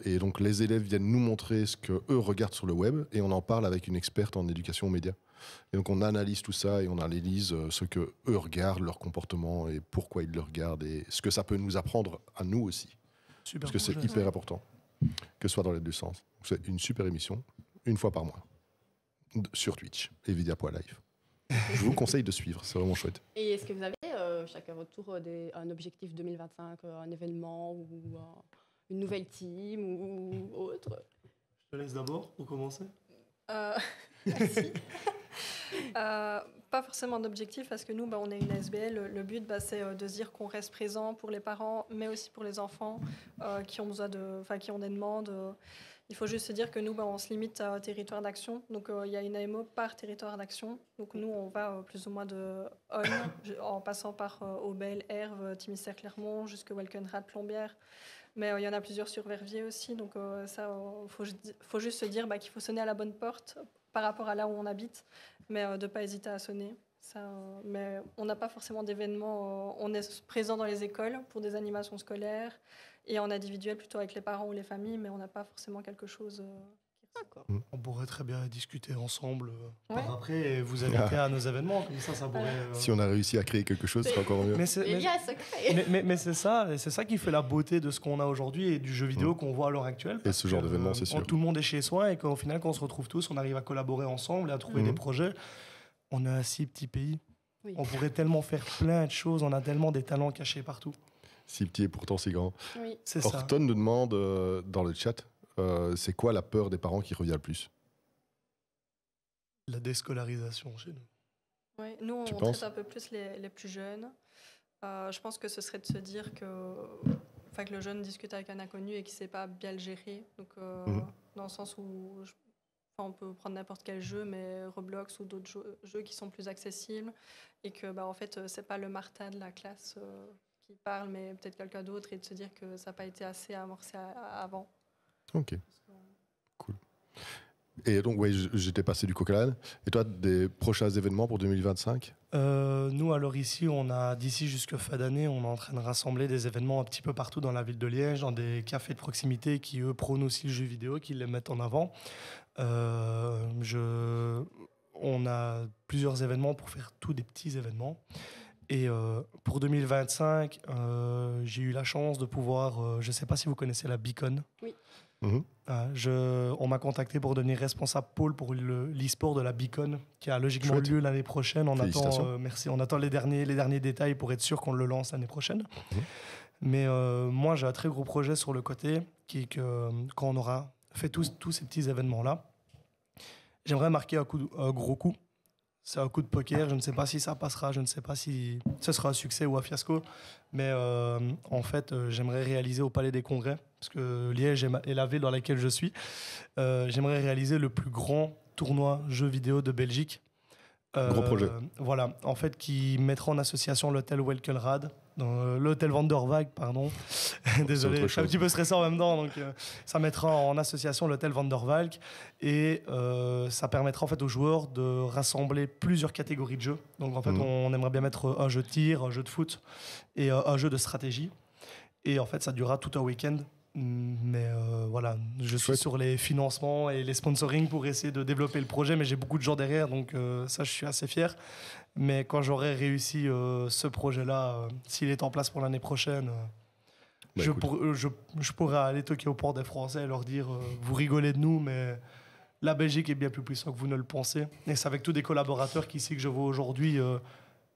[SPEAKER 1] Et donc les élèves viennent nous montrer ce qu'eux regardent sur le web et on en parle avec une experte en éducation aux médias. Et donc on analyse tout ça et on analyse ce qu'eux regardent, leur comportement et pourquoi ils le regardent et ce que ça peut nous apprendre à nous aussi.
[SPEAKER 7] Super
[SPEAKER 1] parce que c'est hyper important, que ce soit dans les deux sens. C'est une super émission, une fois par mois, sur Twitch et Vidia.live. Je vous conseille de suivre, c'est vraiment chouette.
[SPEAKER 2] Et est-ce que vous avez chacun votre tour un objectif 2025, un événement ou une nouvelle team ou autre?
[SPEAKER 7] Je te laisse d'abord pour commencer.
[SPEAKER 6] Merci. Pas forcément d'objectif parce que nous, on est une ASBL. Le but, c'est de se dire qu'on reste présent pour les parents, mais aussi pour les enfants qui ont besoin qui ont des demandes. Il faut juste se dire que nous, on se limite à territoire d'action. Donc, il y a une AMO par territoire d'action. Donc, nous, on va plus ou moins de On, en passant par Aubel, Herve, Timissère, Clermont, jusqu'à Welkenrad, Plombières. Mais il y en a plusieurs sur Verviers aussi. Donc, faut juste se dire qu'il faut sonner à la bonne porte par rapport à là où on habite, mais de ne pas hésiter à sonner. Mais on n'a pas forcément d'événements. On est présent dans les écoles pour des animations scolaires et en individuel plutôt avec les parents ou les familles, mais on n'a pas forcément quelque chose
[SPEAKER 2] D'accord.
[SPEAKER 7] On pourrait très bien discuter ensemble
[SPEAKER 2] Ouais.
[SPEAKER 7] par après et vous inviter à nos événements. Comme ça pourrait...
[SPEAKER 1] Si on a réussi à créer quelque chose, ce sera encore mieux.
[SPEAKER 7] Mais c'est,
[SPEAKER 2] Les
[SPEAKER 7] mais-
[SPEAKER 2] liens secrets.
[SPEAKER 7] mais c'est ça, et c'est ça qui fait la beauté de ce qu'on a aujourd'hui et du jeu vidéo qu'on voit à l'heure actuelle.
[SPEAKER 1] Et ce genre d'événement, c'est sûr.
[SPEAKER 7] Tout le monde est chez soi et qu'au final, quand on se retrouve tous, on arrive à collaborer ensemble et à trouver des projets. On est un si petit pays.
[SPEAKER 2] Oui.
[SPEAKER 7] On pourrait tellement faire plein de choses. On a tellement des talents cachés partout.
[SPEAKER 1] Si petit et pourtant si grand.
[SPEAKER 2] Oui.
[SPEAKER 7] C'est ça.
[SPEAKER 1] Horton nous demande dans le chat, c'est quoi la peur des parents qui revient le plus?
[SPEAKER 7] La déscolarisation chez nous.
[SPEAKER 8] Ouais, nous,
[SPEAKER 1] Tu
[SPEAKER 8] on
[SPEAKER 1] penses
[SPEAKER 8] traite un peu plus les plus jeunes. Je pense que ce serait de se dire que le jeune discute avec un inconnu et qu'il ne sait pas bien le gérer. Donc, dans le sens où on peut prendre n'importe quel jeu, mais Roblox ou d'autres jeux qui sont plus accessibles. Et que, en fait, ce n'est pas le Martin de la classe qui parle, mais peut-être quelqu'un d'autre. Et de se dire que ça n'a pas été assez amorcé avant.
[SPEAKER 1] Ok, cool. Et donc, ouais, j'étais passé du coq à l'âne. Et toi, des prochains événements pour 2025?
[SPEAKER 7] Nous, alors ici, on a d'ici jusqu'à fin d'année, on est en train de rassembler des événements un petit peu partout dans la ville de Liège, dans des cafés de proximité qui, eux, prônent aussi le jeu vidéo, qui les mettent en avant. On a plusieurs événements pour faire tous des petits événements. Et pour 2025, j'ai eu la chance de pouvoir, je ne sais pas si vous connaissez la Beacon.
[SPEAKER 2] Oui.
[SPEAKER 7] On m'a contacté pour devenir responsable pôle pour l'e-sport de la Beacon, qui a logiquement
[SPEAKER 1] Chouette.
[SPEAKER 7] lieu l'année prochaine.
[SPEAKER 1] Félicitations.
[SPEAKER 7] Merci. On attend les derniers détails pour être sûr qu'on le lance l'année prochaine. Mais moi, j'ai un très gros projet sur le côté, qui est que quand on aura fait tous ces petits événements-là, j'aimerais marquer un gros coup. C'est un coup de poker. Je ne sais pas si ça passera. Je ne sais pas si ce sera un succès ou un fiasco. Mais en fait, j'aimerais réaliser au Palais des Congrès, parce que Liège est la ville dans laquelle je suis. J'aimerais réaliser le plus grand tournoi jeux vidéo de Belgique.
[SPEAKER 1] Gros projet.
[SPEAKER 7] Voilà, en fait, qui mettra en association l'hôtel Welkenrad, l'hôtel Van der Waag, pardon. Désolé, je suis un petit peu stressé en même temps. Donc, ça mettra en association l'hôtel Van der Waag et ça permettra en fait aux joueurs de rassembler plusieurs catégories de jeux. Donc, en fait, on aimerait bien mettre un jeu de tir, un jeu de foot et un jeu de stratégie. Et en fait, ça durera tout un week-end. Mais voilà, je suis sur les financements et les sponsoring pour essayer de développer le projet, mais j'ai beaucoup de gens derrière, donc ça, je suis assez fier. Mais quand j'aurai réussi ce projet-là, s'il est en place pour l'année prochaine, je pourrais aller toquer aux portes des Français et leur dire vous rigolez de nous, mais la Belgique est bien plus puissante que vous ne le pensez. Et c'est avec tous des collaborateurs qu'ici que je vois aujourd'hui,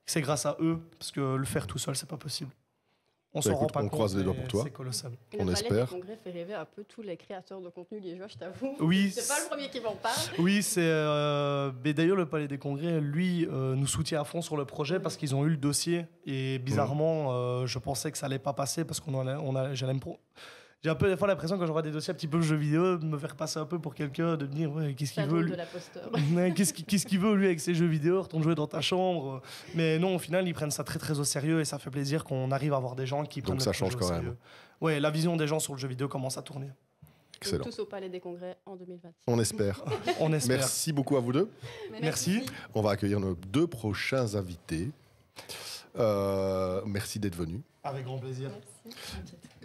[SPEAKER 7] c'est grâce à eux, parce que le faire tout seul, c'est pas possible. On s'en rend pas compte,
[SPEAKER 1] croise les doigts pour toi.
[SPEAKER 7] c'est colossal.
[SPEAKER 2] Et
[SPEAKER 1] On
[SPEAKER 2] le Palais
[SPEAKER 1] espère.
[SPEAKER 2] des Congrès fait rêver un peu tous les créateurs de contenu liégeois, je t'avoue.
[SPEAKER 7] Oui.
[SPEAKER 2] C'est pas le premier qui m'en parle.
[SPEAKER 7] Oui, mais d'ailleurs le Palais des Congrès, lui, nous soutient à fond sur le projet parce qu'ils ont eu le dossier et bizarrement, je pensais que ça allait pas passer parce j'ai un peu des fois l'impression quand j'aurai des dossiers un petit peu jeux vidéo de me faire passer un peu pour quelqu'un, de me dire ouais, qu'est-ce qu'il veut
[SPEAKER 2] Syndrome
[SPEAKER 7] lui
[SPEAKER 2] de l'imposteur.
[SPEAKER 7] Ouais, qu'est-ce qu'il veut lui avec ses jeux vidéo, retourne jouer dans ta chambre. Mais non, au final, ils prennent ça très très au sérieux et ça fait plaisir qu'on arrive à avoir des gens qui prennent
[SPEAKER 1] Donc
[SPEAKER 7] le
[SPEAKER 1] ça
[SPEAKER 7] projet
[SPEAKER 1] change
[SPEAKER 7] au
[SPEAKER 1] quand
[SPEAKER 7] sérieux.
[SPEAKER 1] même.
[SPEAKER 7] Ouais, la vision des gens sur le jeu vidéo commence à tourner.
[SPEAKER 1] Excellent.
[SPEAKER 2] Tous au Palais des Congrès en 2026.
[SPEAKER 1] On espère.
[SPEAKER 7] On espère.
[SPEAKER 1] Merci beaucoup à vous deux.
[SPEAKER 7] Merci.
[SPEAKER 1] On va accueillir nos deux prochains invités. Merci d'être venus.
[SPEAKER 7] Avec grand plaisir.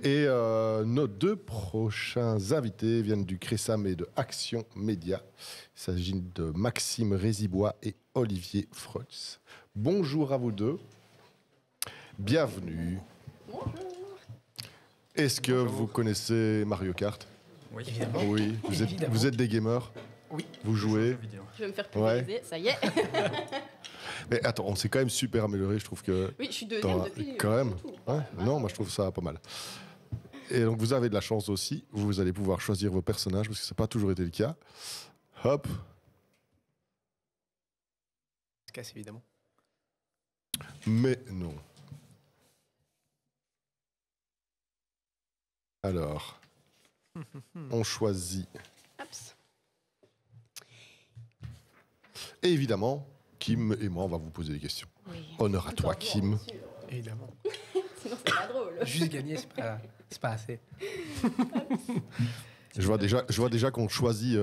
[SPEAKER 1] Et nos deux prochains invités viennent du CRESAM et de Action Média. Il s'agit de Maxime Rézibois et Olivier Freutz. Bonjour à vous deux. Bienvenue.
[SPEAKER 2] Bonjour.
[SPEAKER 1] Est-ce que vous connaissez Mario Kart?
[SPEAKER 9] Oui, évidemment.
[SPEAKER 1] Oui, vous êtes des gamers?
[SPEAKER 9] Oui.
[SPEAKER 1] Vous jouez?
[SPEAKER 2] Je vais me faire pulvériser, ça y est.
[SPEAKER 1] Mais attends, on s'est quand même super amélioré, je trouve que...
[SPEAKER 2] Oui, je suis deuxième depuis.
[SPEAKER 1] Quand même.
[SPEAKER 2] tout.
[SPEAKER 1] Ouais. Non, moi je trouve ça pas mal. Et donc vous avez de la chance aussi, vous allez pouvoir choisir vos personnages, parce que ça n'a pas toujours été le cas. Hop.
[SPEAKER 9] Se casse évidemment.
[SPEAKER 1] Mais non. Alors, on choisit.
[SPEAKER 2] Ups.
[SPEAKER 1] Et évidemment, Kim et moi, on va vous poser des questions.
[SPEAKER 2] Oui.
[SPEAKER 1] Honneur à toi,
[SPEAKER 2] Tout en
[SPEAKER 1] Kim.
[SPEAKER 2] bien sûr.
[SPEAKER 9] Évidemment.
[SPEAKER 2] Sinon, c'est pas drôle.
[SPEAKER 9] Juste gagner, c'est pas assez.
[SPEAKER 1] Je vois déjà qu'on choisit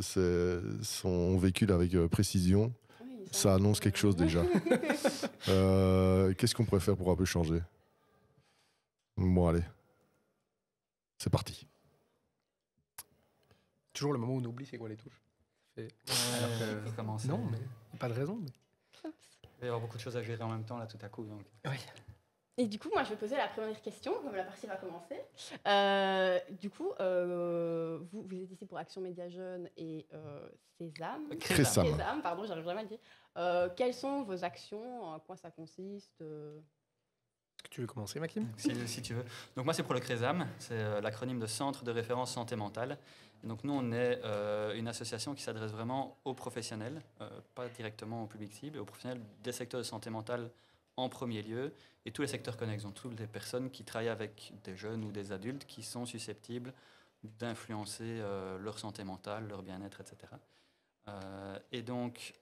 [SPEAKER 1] son véhicule avec précision.
[SPEAKER 2] Oui,
[SPEAKER 1] Ça annonce quelque chose déjà. Qu'est-ce qu'on pourrait faire pour un peu changer? Bon, allez. C'est parti.
[SPEAKER 9] toujours le moment où on oublie c'est quoi les touches.
[SPEAKER 10] Alors que vraiment,
[SPEAKER 9] Non, mais y a pas de raison. Mais...
[SPEAKER 10] il va y avoir beaucoup de choses à gérer en même temps là tout à coup. Donc.
[SPEAKER 9] Oui.
[SPEAKER 2] Et du coup, moi, je vais poser la première question, comme la partie va commencer. Du coup, vous êtes ici pour Action Média Jeune et Sésame.
[SPEAKER 1] Cresam.
[SPEAKER 2] Pardon, j'arrive jamais à le dire. Quelles sont vos actions? En quoi ça consiste?
[SPEAKER 9] Est-ce que tu veux commencer, Maxime?
[SPEAKER 10] Si tu veux. Donc moi, c'est pour le CRESAM, c'est l'acronyme de Centre de référence santé mentale. Et donc nous, on est une association qui s'adresse vraiment aux professionnels, pas directement au public cible, aux professionnels des secteurs de santé mentale en premier lieu, et tous les secteurs connexes, donc toutes les personnes qui travaillent avec des jeunes ou des adultes qui sont susceptibles d'influencer leur santé mentale, leur bien-être, etc. Et donc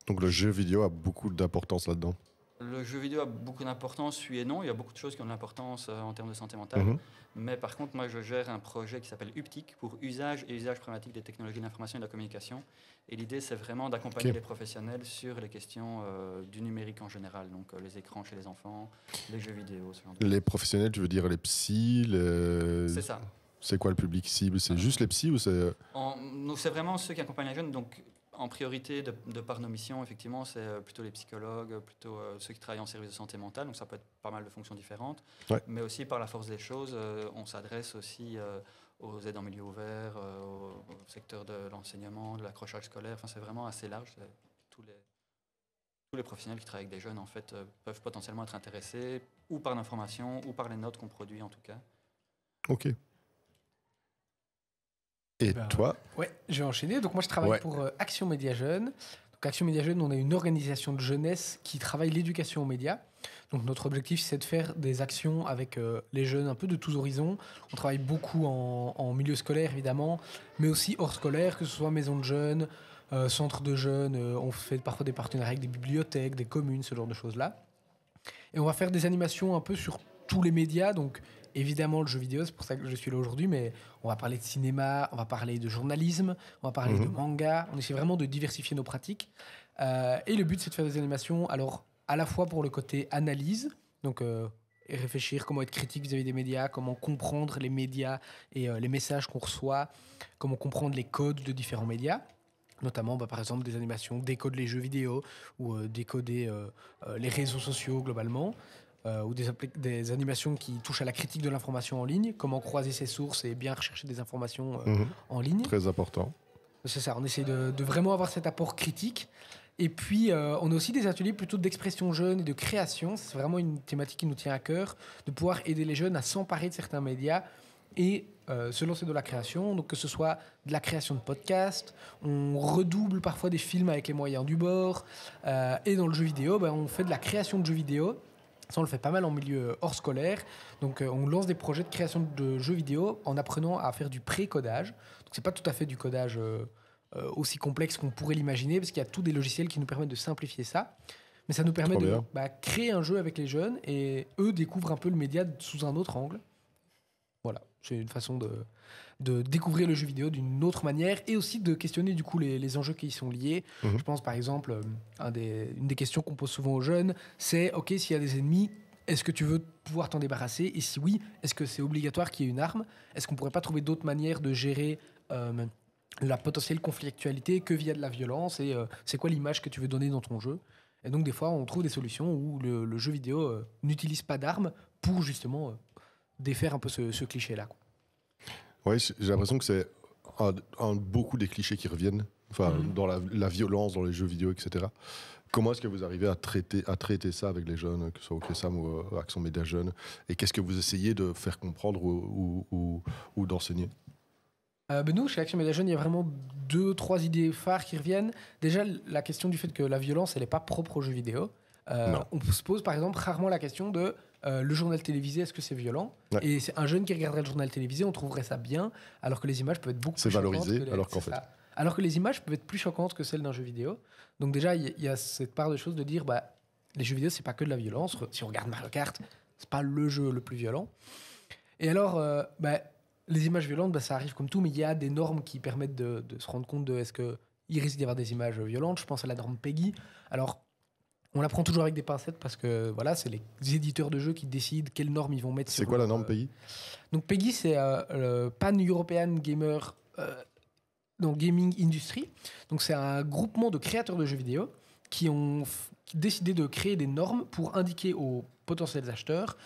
[SPEAKER 1] le jeu vidéo a beaucoup d'importance là-dedans.
[SPEAKER 10] le jeu vidéo a beaucoup d'importance, oui et non. Il y a beaucoup de choses qui ont de l'importance en termes de santé mentale.
[SPEAKER 1] Mhm.
[SPEAKER 10] Mais par contre, moi, je gère un projet qui s'appelle UPTIC, pour usage et usage problématique des technologies de l'information et de la communication. Et l'idée, c'est vraiment d'accompagner les professionnels sur les questions du numérique en général. Donc, les écrans chez les enfants, les jeux vidéo, ce genre de choses.
[SPEAKER 1] Les professionnels, tu veux dire les psys
[SPEAKER 10] C'est ça.
[SPEAKER 1] C'est quoi le public cible? C'est juste les psys ou c'est...
[SPEAKER 10] Donc, c'est vraiment ceux qui accompagnent les jeunes. Donc, en priorité, de par nos missions, effectivement, c'est plutôt les psychologues, plutôt ceux qui travaillent en service de santé mentale. Donc, ça peut être pas mal de fonctions différentes.
[SPEAKER 1] Ouais.
[SPEAKER 10] Mais aussi, par la force des choses, on s'adresse aussi aux aides en milieu ouvert, au secteur de l'enseignement, de l'accrochage scolaire. Enfin, c'est vraiment assez large. Tous les professionnels qui travaillent avec des jeunes, en fait, peuvent potentiellement être intéressés, ou par l'information, ou par les notes qu'on produit, en tout cas.
[SPEAKER 1] Ok. Et toi?
[SPEAKER 9] Ouais, je vais enchaîner. Donc moi, je travaille pour Action Média Jeune. Donc Action Média Jeune, on est une organisation de jeunesse qui travaille l'éducation aux médias. Donc notre objectif, c'est de faire des actions avec les jeunes un peu de tous horizons. On travaille beaucoup en milieu scolaire, évidemment, mais aussi hors scolaire, que ce soit maison de jeunes, centre de jeunes. On fait parfois des partenariats avec des bibliothèques, des communes, ce genre de choses-là. Et on va faire des animations un peu sur tous les médias, donc évidemment le jeu vidéo, c'est pour ça que je suis là aujourd'hui, mais on va parler de cinéma, on va parler de journalisme, on va parler de manga, on essaie vraiment de diversifier nos pratiques. Et le but, c'est de faire des animations, alors à la fois pour le côté analyse, donc et réfléchir comment être critique vis-à-vis des médias, comment comprendre les médias et les messages qu'on reçoit, comment comprendre les codes de différents médias. Notamment, par exemple, des animations décoder les jeux vidéo ou décoder les réseaux sociaux globalement. Ou des animations qui touchent à la critique de l'information en ligne, comment croiser ses sources et bien rechercher des informations en ligne.
[SPEAKER 1] Très important.
[SPEAKER 9] C'est ça, on essaie de vraiment avoir cet apport critique. Et puis, on a aussi des ateliers plutôt d'expression jeune et de création. C'est vraiment une thématique qui nous tient à cœur, de pouvoir aider les jeunes à s'emparer de certains médias et se lancer de la création. Donc, que ce soit de la création de podcasts, on redouble parfois des films avec les moyens du bord. Et dans le jeu vidéo, on fait de la création de jeux vidéo. Ça, on le fait pas mal en milieu hors scolaire. Donc, on lance des projets de création de jeux vidéo en apprenant à faire du pré-codage. Donc, c'est pas tout à fait du codage aussi complexe qu'on pourrait l'imaginer, parce qu'il y a tous des logiciels qui nous permettent de simplifier ça. Mais ça nous permet de créer un jeu avec les jeunes, et eux découvrent un peu le média sous un autre angle. Voilà, c'est une façon de découvrir le jeu vidéo d'une autre manière, et aussi de questionner du coup les enjeux qui y sont liés. Je pense par exemple, une des questions qu'on pose souvent aux jeunes, c'est « Ok, s'il y a des ennemis, est-ce que tu veux pouvoir t'en débarrasser? Et si oui, est-ce que c'est obligatoire qu'il y ait une arme? Est-ce qu'on pourrait pas trouver d'autres manières de gérer la potentielle conflictualité que via de la violence? Et c'est quoi l'image que tu veux donner dans ton jeu? » Et donc des fois, on trouve des solutions où le jeu vidéo n'utilise pas d'armes pour justement défaire un peu ce cliché-là.
[SPEAKER 1] Oui, j'ai l'impression que c'est beaucoup des clichés qui reviennent, dans la violence, dans les jeux vidéo, etc. Comment est-ce que vous arrivez à traiter ça avec les jeunes, que ce soit au CRESAM ou Action Média Jeune? Et qu'est-ce que vous essayez de faire comprendre ou d'enseigner?
[SPEAKER 9] Nous, chez Action Média Jeune, il y a vraiment 2-3 idées phares qui reviennent. Déjà, la question du fait que la violence, elle n'est pas propre aux jeux vidéo. On se pose par exemple rarement la question de le journal télévisé, est-ce que c'est violent? Et c'est un jeune qui regarderait le journal télévisé, on trouverait ça bien, alors que les images peuvent être beaucoup plus choquantes. C'est valorisé,
[SPEAKER 1] alors qu'en fait...
[SPEAKER 9] Alors que les images peuvent être plus choquantes que celles d'un jeu vidéo. Donc déjà, il y a cette part de choses de dire, les jeux vidéo, c'est pas que de la violence. Si on regarde Mario Kart, c'est pas le jeu le plus violent. Et alors, les images violentes, ça arrive comme tout, mais il y a des normes qui permettent de se rendre compte de est-ce qu'il risque d'y avoir des images violentes. Je pense à la norme PEGI. Alors, on la prend toujours avec des pincettes parce que voilà, c'est les éditeurs de jeux qui décident quelles normes ils vont mettre.
[SPEAKER 1] C'est quoi la norme PEGI?
[SPEAKER 9] Donc PEGI, c'est le Pan European Gamer dans le gaming industry. Donc c'est un groupement de créateurs de jeux vidéo qui ont décidé de créer des normes pour indiquer aux potentiels acheteurs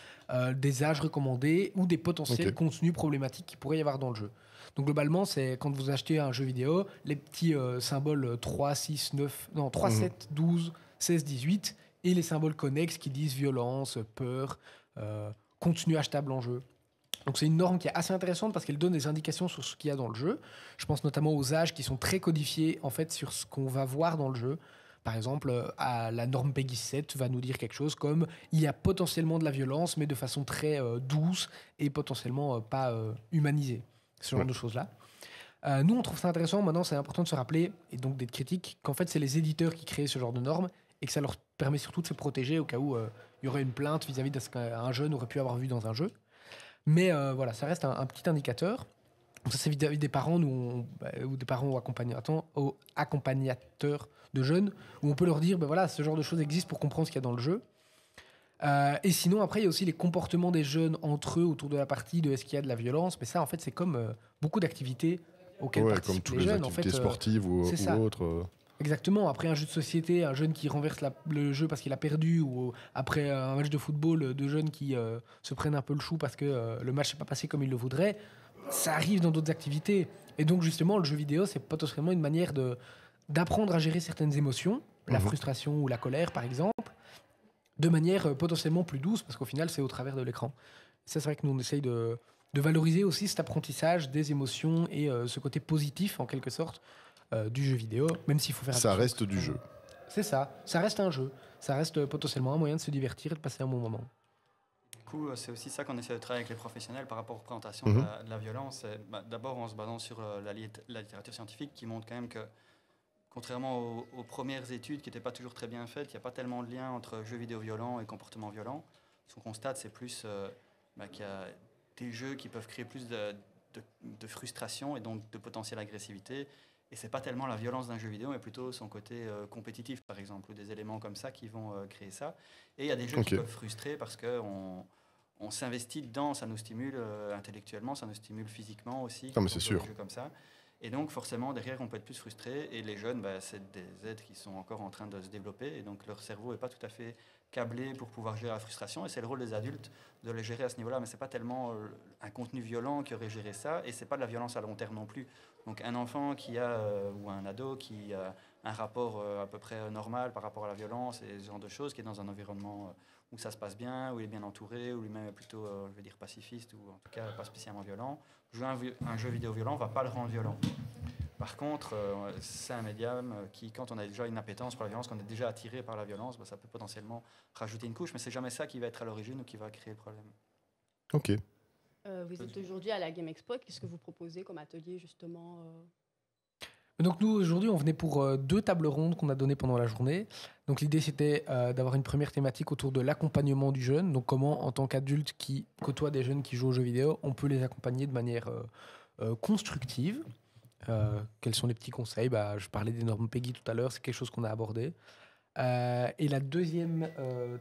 [SPEAKER 9] des âges recommandés ou des potentiels contenus problématiques qu'il pourrait y avoir dans le jeu. Donc globalement, c'est quand vous achetez un jeu vidéo, les petits symboles 3, 6, 9, non, 3, 7, 12, 16, 18 et les symboles connexes qui disent violence, peur, contenu achetable en jeu. Donc c'est une norme qui est assez intéressante parce qu'elle donne des indications sur ce qu'il y a dans le jeu. Je pense notamment aux âges qui sont très codifiés en fait sur ce qu'on va voir dans le jeu. Par exemple, la norme PEGI 7 va nous dire quelque chose comme il y a potentiellement de la violence, mais de façon très douce et potentiellement pas humanisée. Ce genre de choses-là. Nous, on trouve ça intéressant. Maintenant, c'est important de se rappeler, et donc d'être critique, qu'en fait, c'est les éditeurs qui créent ce genre de normes et que ça leur permet surtout de se protéger au cas où il y aurait une plainte vis-à-vis de ce qu'un jeune aurait pu avoir vu dans un jeu. Mais voilà, ça reste un petit indicateur. Donc ça, c'est vis-à-vis des parents, ou des parents ou accompagnateurs de jeunes, où on peut leur dire, voilà, ce genre de choses existe pour comprendre ce qu'il y a dans le jeu. Et sinon, après, il y a aussi les comportements des jeunes entre eux autour de la partie, de est-ce qu'il y a de la violence. Mais ça, en fait, c'est comme beaucoup d'activités auxquelles participent
[SPEAKER 1] comme toutes
[SPEAKER 9] les jeunes.
[SPEAKER 1] activités sportives ou autres.
[SPEAKER 9] Exactement. Après un jeu de société, un jeune qui renverse le jeu parce qu'il a perdu, ou après un match de football, deux jeunes qui se prennent un peu le chou parce que le match n'est pas passé comme ils le voudraient, ça arrive dans d'autres activités. Et donc, justement, le jeu vidéo, c'est potentiellement une manière d'apprendre à gérer certaines émotions, la frustration ou la colère, par exemple, de manière potentiellement plus douce, parce qu'au final, c'est au travers de l'écran. Ça, c'est vrai que nous, on essaye de valoriser aussi cet apprentissage des émotions et ce côté positif, en quelque sorte, du jeu vidéo, même s'il faut faire attention.
[SPEAKER 1] Ça reste du jeu.
[SPEAKER 9] C'est ça reste un jeu. Ça reste potentiellement un moyen de se divertir et de passer un bon moment.
[SPEAKER 10] Du coup, c'est aussi ça qu'on essaie de travailler avec les professionnels par rapport aux représentations de la violence. D'abord, en se basant sur la littérature scientifique qui montre quand même que, contrairement aux premières études qui n'étaient pas toujours très bien faites, il n'y a pas tellement de lien entre jeux vidéo violents et comportements violents. Ce qu'on constate, c'est plus qu'il y a des jeux qui peuvent créer plus de frustration et donc de potentielle agressivité. Et ce n'est pas tellement la violence d'un jeu vidéo, mais plutôt son côté compétitif, par exemple, ou des éléments comme ça qui vont créer ça. Et il y a des jeux qui peuvent frustrer parce qu'on s'investit dedans, ça nous stimule intellectuellement, ça nous stimule physiquement aussi.
[SPEAKER 1] Non, mais c'est sûr.
[SPEAKER 10] Des jeux comme ça. Et donc, forcément, derrière, on peut être plus frustré. Et les jeunes, c'est des êtres qui sont encore en train de se développer. Et donc, leur cerveau n'est pas tout à fait câblé pour pouvoir gérer la frustration. Et c'est le rôle des adultes de les gérer à ce niveau-là. Mais ce n'est pas tellement un contenu violent qui aurait géré ça. Et ce n'est pas de la violence à long terme non plus. Donc, un enfant qui a, ou un ado qui a un rapport à peu près normal par rapport à la violence et ce genre de choses, qui est dans un environnement où ça se passe bien, où il est bien entouré, où lui-même est plutôt, je veux dire, pacifiste ou en tout cas pas spécialement violent, jouer un jeu vidéo violent ne va pas le rendre violent. Par contre, c'est un médium qui, quand on a déjà une appétence pour la violence, qu'on est déjà attiré par la violence, ça peut potentiellement rajouter une couche, mais c'est jamais ça qui va être à l'origine ou qui va créer le problème.
[SPEAKER 1] Ok.
[SPEAKER 2] Vous êtes aujourd'hui à la Game Expo. Qu'est-ce que vous proposez comme atelier, justement
[SPEAKER 9] Donc nous, aujourd'hui, on venait pour 2 tables rondes qu'on a données pendant la journée. Donc l'idée, c'était d'avoir une première thématique autour de l'accompagnement du jeune. Donc comment, en tant qu'adulte qui côtoie des jeunes qui jouent aux jeux vidéo, on peut les accompagner de manière constructive. Quels sont les petits conseils ? Je parlais des normes PEGI tout à l'heure, c'est quelque chose qu'on a abordé. Et la deuxième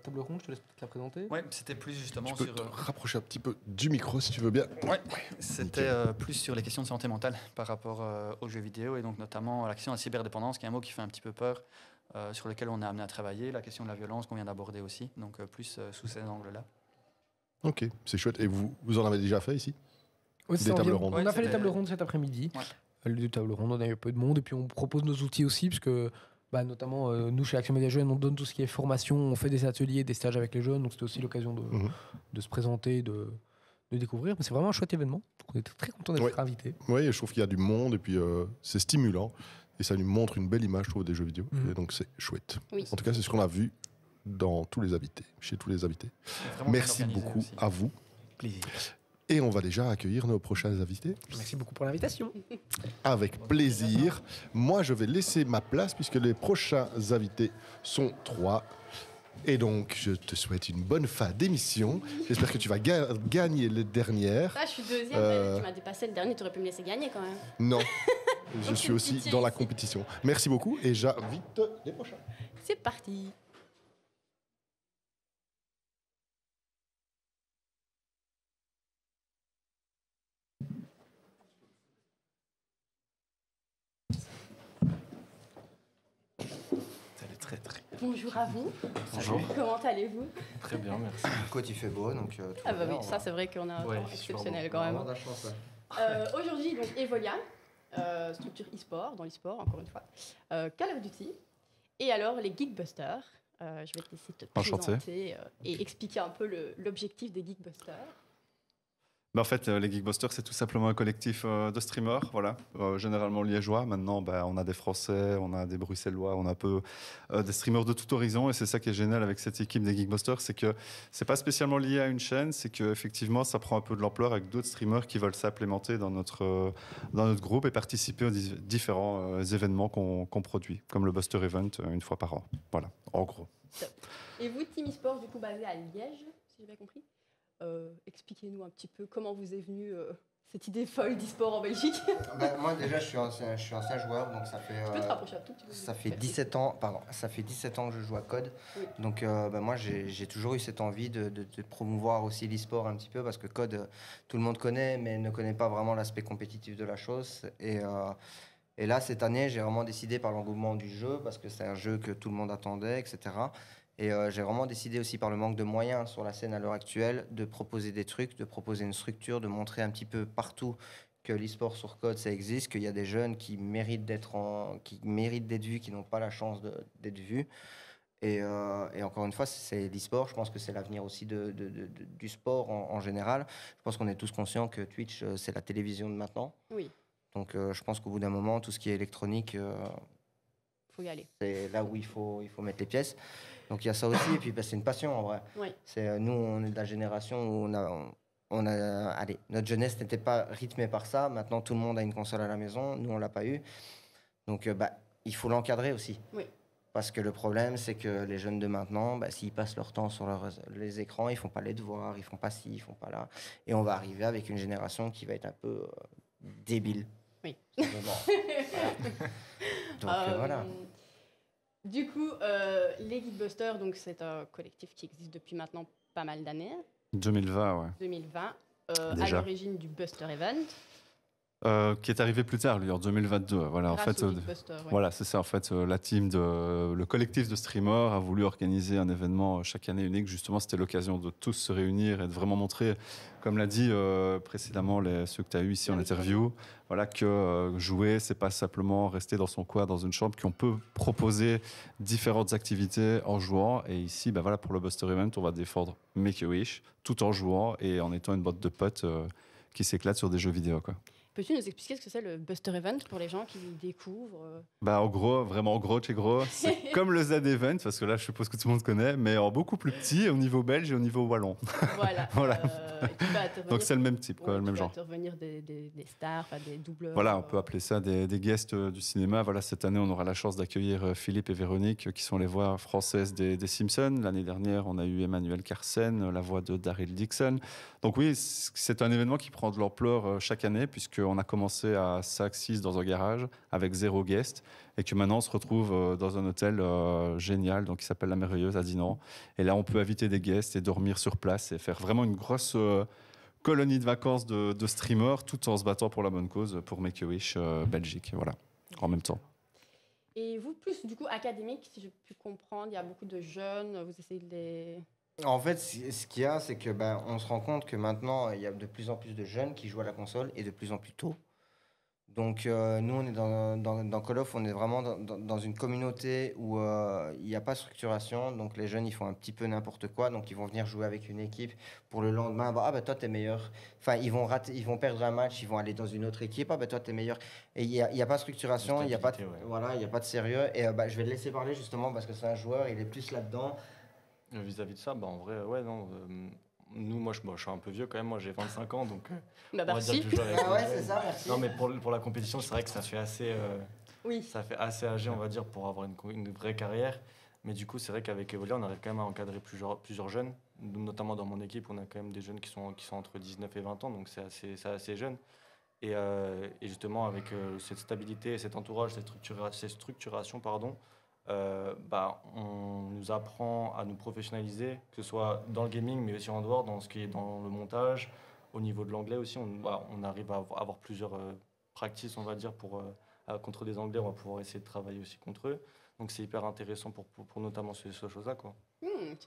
[SPEAKER 9] table ronde, je te laisse peut-être la présenter.
[SPEAKER 10] Oui, c'était plus justement
[SPEAKER 1] tu peux te rapprocher un petit peu du micro si tu veux bien.
[SPEAKER 10] Oui, c'était plus sur les questions de santé mentale par rapport aux jeux vidéo et donc notamment la question de la cyberdépendance, qui est un mot qui fait un petit peu peur, sur lequel on est amené à travailler, la question de la violence qu'on vient d'aborder aussi, donc plus sous ces angles-là.
[SPEAKER 1] Ok, c'est chouette. Et vous en avez déjà fait ici ?
[SPEAKER 9] Oui,
[SPEAKER 1] des tables rondes.
[SPEAKER 9] On a fait les tables rondes cet après-midi. Ouais. Les tables rondes, on a eu un peu de monde et puis on propose nos outils aussi parce que notamment nous chez Action Média Jeunes, on donne tout ce qui est formation, on fait des ateliers, des stages avec les jeunes, donc c'était aussi l'occasion de se présenter, de découvrir. Mais c'est vraiment un chouette événement, donc on est très content d'être invités.
[SPEAKER 1] Oui, je trouve qu'il y a du monde et puis c'est stimulant et ça nous montre une belle image, je trouve, des jeux vidéo. Et donc c'est chouette. Oui. En tout cas, c'est ce qu'on a vu dans tous les invités, chez tous les invités. Merci beaucoup aussi à vous.
[SPEAKER 9] Plaisir.
[SPEAKER 1] Et on va déjà accueillir nos prochains invités.
[SPEAKER 9] Merci beaucoup pour l'invitation.
[SPEAKER 1] Avec plaisir. Moi, je vais laisser ma place puisque les prochains invités sont 3. Et donc, je te souhaite une bonne fin d'émission. J'espère que tu vas gagner les dernières.
[SPEAKER 2] Je suis deuxième. Tu m'as dépassé le dernier. Tu aurais pu me laisser gagner quand même.
[SPEAKER 1] Non. Je suis aussi dans la compétition. Merci beaucoup et j'invite les prochains.
[SPEAKER 2] C'est parti. bonjour à vous.
[SPEAKER 11] Bonjour.
[SPEAKER 2] Comment allez-vous?
[SPEAKER 11] Très bien, merci.
[SPEAKER 12] Côte, il fait beau, donc tout
[SPEAKER 2] Ah
[SPEAKER 12] va
[SPEAKER 2] bah
[SPEAKER 12] bien,
[SPEAKER 2] oui, ça c'est vrai qu'on a un
[SPEAKER 11] Ouais,
[SPEAKER 2] temps
[SPEAKER 11] super
[SPEAKER 2] exceptionnel
[SPEAKER 11] beau.
[SPEAKER 2] quand même.
[SPEAKER 12] On a de la chance, ouais.
[SPEAKER 2] Aujourd'hui, donc Evolia, structure e-sport, dans l'e-sport encore une fois, Call of Duty, et alors les Geekbusters. Je vais te laisser te présenter et expliquer un peu l'objectif des Geekbusters.
[SPEAKER 13] En fait, les Geekbusters, c'est tout simplement un collectif de streamers, voilà, généralement liégeois. Maintenant, on a des Français, on a des Bruxellois, on a un peu des streamers de tout horizon. Et c'est ça qui est génial avec cette équipe des Geekbusters, c'est que c'est pas spécialement lié à une chaîne, c'est qu'effectivement, ça prend un peu de l'ampleur avec d'autres streamers qui veulent s'implémenter dans notre groupe et participer aux différents événements qu'on produit, comme le Buster Event une fois par an. Voilà, en gros.
[SPEAKER 2] Top. Et vous, Team eSport, du coup basé à Liège, si j'ai bien compris. Expliquez-nous un petit peu comment vous est venue cette idée folle d'e-sport en Belgique.
[SPEAKER 12] Moi déjà je suis ancien joueur, donc ça fait
[SPEAKER 2] Tu peux te rapprocher un tout petit peu.
[SPEAKER 12] ça fait 17 ans que je joue à COD.
[SPEAKER 2] Oui.
[SPEAKER 12] Donc moi j'ai toujours eu cette envie de promouvoir aussi l'e-sport un petit peu, parce que COD tout le monde connaît mais ne connaît pas vraiment l'aspect compétitif de la chose, et là cette année j'ai vraiment décidé, par l'engouement du jeu, parce que c'est un jeu que tout le monde attendait, etc. Et j'ai vraiment décidé aussi, par le manque de moyens sur la scène à l'heure actuelle, de proposer des trucs, de proposer une structure, de montrer un petit peu partout que l'e-sport sur COD, ça existe, qu'il y a des jeunes qui méritent d'être vus, qui n'ont pas la chance d'être vus. Et encore une fois, c'est l'e-sport. Je pense que c'est l'avenir aussi du sport en général. Je pense qu'on est tous conscients que Twitch, c'est la télévision de maintenant.
[SPEAKER 2] Oui.
[SPEAKER 12] Donc je pense qu'au bout d'un moment, tout ce qui est électronique,
[SPEAKER 2] faut y aller.
[SPEAKER 12] C'est là où il faut mettre les pièces. Donc il y a ça aussi, et puis c'est une passion en vrai.
[SPEAKER 2] Oui.
[SPEAKER 12] Nous, on est de la génération où allez, notre jeunesse n'était pas rythmée par ça. Maintenant, tout le monde a une console à la maison. Nous, on l'a pas eu. Donc il faut l'encadrer aussi.
[SPEAKER 2] Oui.
[SPEAKER 12] Parce que le problème, c'est que les jeunes de maintenant, s'ils passent leur temps sur les écrans, ils font pas les devoirs, ils font pas ci, ils font pas là. Et on va arriver avec une génération qui va être un peu débile.
[SPEAKER 2] Oui.
[SPEAKER 12] Donc voilà.
[SPEAKER 2] Du coup, les Geekbusters, donc c'est un collectif qui existe depuis maintenant pas mal d'années.
[SPEAKER 13] 2020, ouais.
[SPEAKER 2] 2020, à
[SPEAKER 13] Déjà.
[SPEAKER 2] l'origine du Buster Event.
[SPEAKER 13] Qui est arrivé plus tard, lui, en 2022. Voilà,
[SPEAKER 2] Grâce
[SPEAKER 13] en fait,
[SPEAKER 2] au Geekbuster, ouais.
[SPEAKER 13] voilà, c'est ça. En fait, le collectif de streamers a voulu organiser un événement chaque année unique. Justement, c'était l'occasion de tous se réunir et de vraiment montrer, comme l'a dit précédemment ceux que tu as eu ici en interview, voilà, que jouer, c'est pas simplement rester dans son coin, dans une chambre, qu'on peut proposer différentes activités en jouant. Et ici, voilà, pour le Buster Event, on va défendre Make-A-Wish tout en jouant et en étant une bande de potes qui s'éclatent sur des jeux vidéo, quoi.
[SPEAKER 2] Peux-tu nous expliquer ce que c'est le Buster Event pour les gens qui découvrent
[SPEAKER 13] En gros, vraiment gros, chez gros, c'est comme le Z Event, parce que là, je suppose que tout le monde connaît, mais en beaucoup plus petit, au niveau belge et au niveau wallon.
[SPEAKER 2] Voilà.
[SPEAKER 13] Voilà. Donc c'est le même type,
[SPEAKER 2] ouais,
[SPEAKER 13] le même genre.
[SPEAKER 2] Intervenir des stars, des doubleurs.
[SPEAKER 13] Voilà, on peut appeler ça des guests du cinéma. Voilà, cette année, on aura la chance d'accueillir Philippe et Véronique, qui sont les voix françaises des Simpsons. L'année dernière, on a eu Emmanuel Carsen, la voix de Daryl Dixon. Donc oui, c'est un événement qui prend de l'ampleur chaque année, puisqu'on a commencé à 5-6 dans un garage avec 0 guest, et que maintenant on se retrouve dans un hôtel génial, donc qui s'appelle La Merveilleuse à Dinan. Et là, on peut inviter des guests et dormir sur place et faire vraiment une grosse colonie de vacances de streamers, tout en se battant pour la bonne cause, pour Make-A-Wish Belgique, voilà, en même temps.
[SPEAKER 2] Et vous, plus du coup académique, si j'ai pu comprendre, il y a beaucoup de jeunes, vous essayez de les...
[SPEAKER 12] En fait, ce qu'il y a, c'est que on se rend compte que maintenant, il y a de plus en plus de jeunes qui jouent à la console, et de plus en plus tôt. Donc nous, on est dans Call of, on est vraiment dans une communauté où il n'y a pas de structuration. Donc les jeunes, ils font un petit peu n'importe quoi. Donc ils vont venir jouer avec une équipe pour le lendemain. Toi, t'es meilleur. Enfin, ils vont perdre un match, ils vont aller dans une autre équipe. Toi, t'es meilleur. Et il n'y a pas de structuration, il n'y a pas de sérieux. Et je vais le laisser parler justement parce que c'est un joueur, il est plus là-dedans.
[SPEAKER 11] Vis-à-vis de ça, en vrai, ouais, non. Moi, je suis un peu vieux quand même. Moi, j'ai 25 ans, donc.
[SPEAKER 2] Merci.
[SPEAKER 12] C'est ça, merci.
[SPEAKER 11] Non, mais pour la compétition, c'est vrai que ça fait assez.
[SPEAKER 2] Oui.
[SPEAKER 11] Ça fait assez âgé, on va dire, pour avoir une vraie carrière. Mais du coup, c'est vrai qu'avec Evolia, on arrive quand même à encadrer plusieurs jeunes. Notamment dans mon équipe, on a quand même des jeunes qui sont entre 19 et 20 ans, donc c'est assez jeune. Et justement, avec cette stabilité, cet entourage, cette structuration, on nous apprend à nous professionnaliser, que ce soit dans le gaming, mais aussi en dehors, dans ce qui est dans le montage. Au niveau de l'anglais aussi, on arrive à avoir plusieurs practices, on va dire, contre des anglais, on va pouvoir essayer de travailler aussi contre eux. Donc c'est hyper intéressant pour notamment ces choses-là, quoi.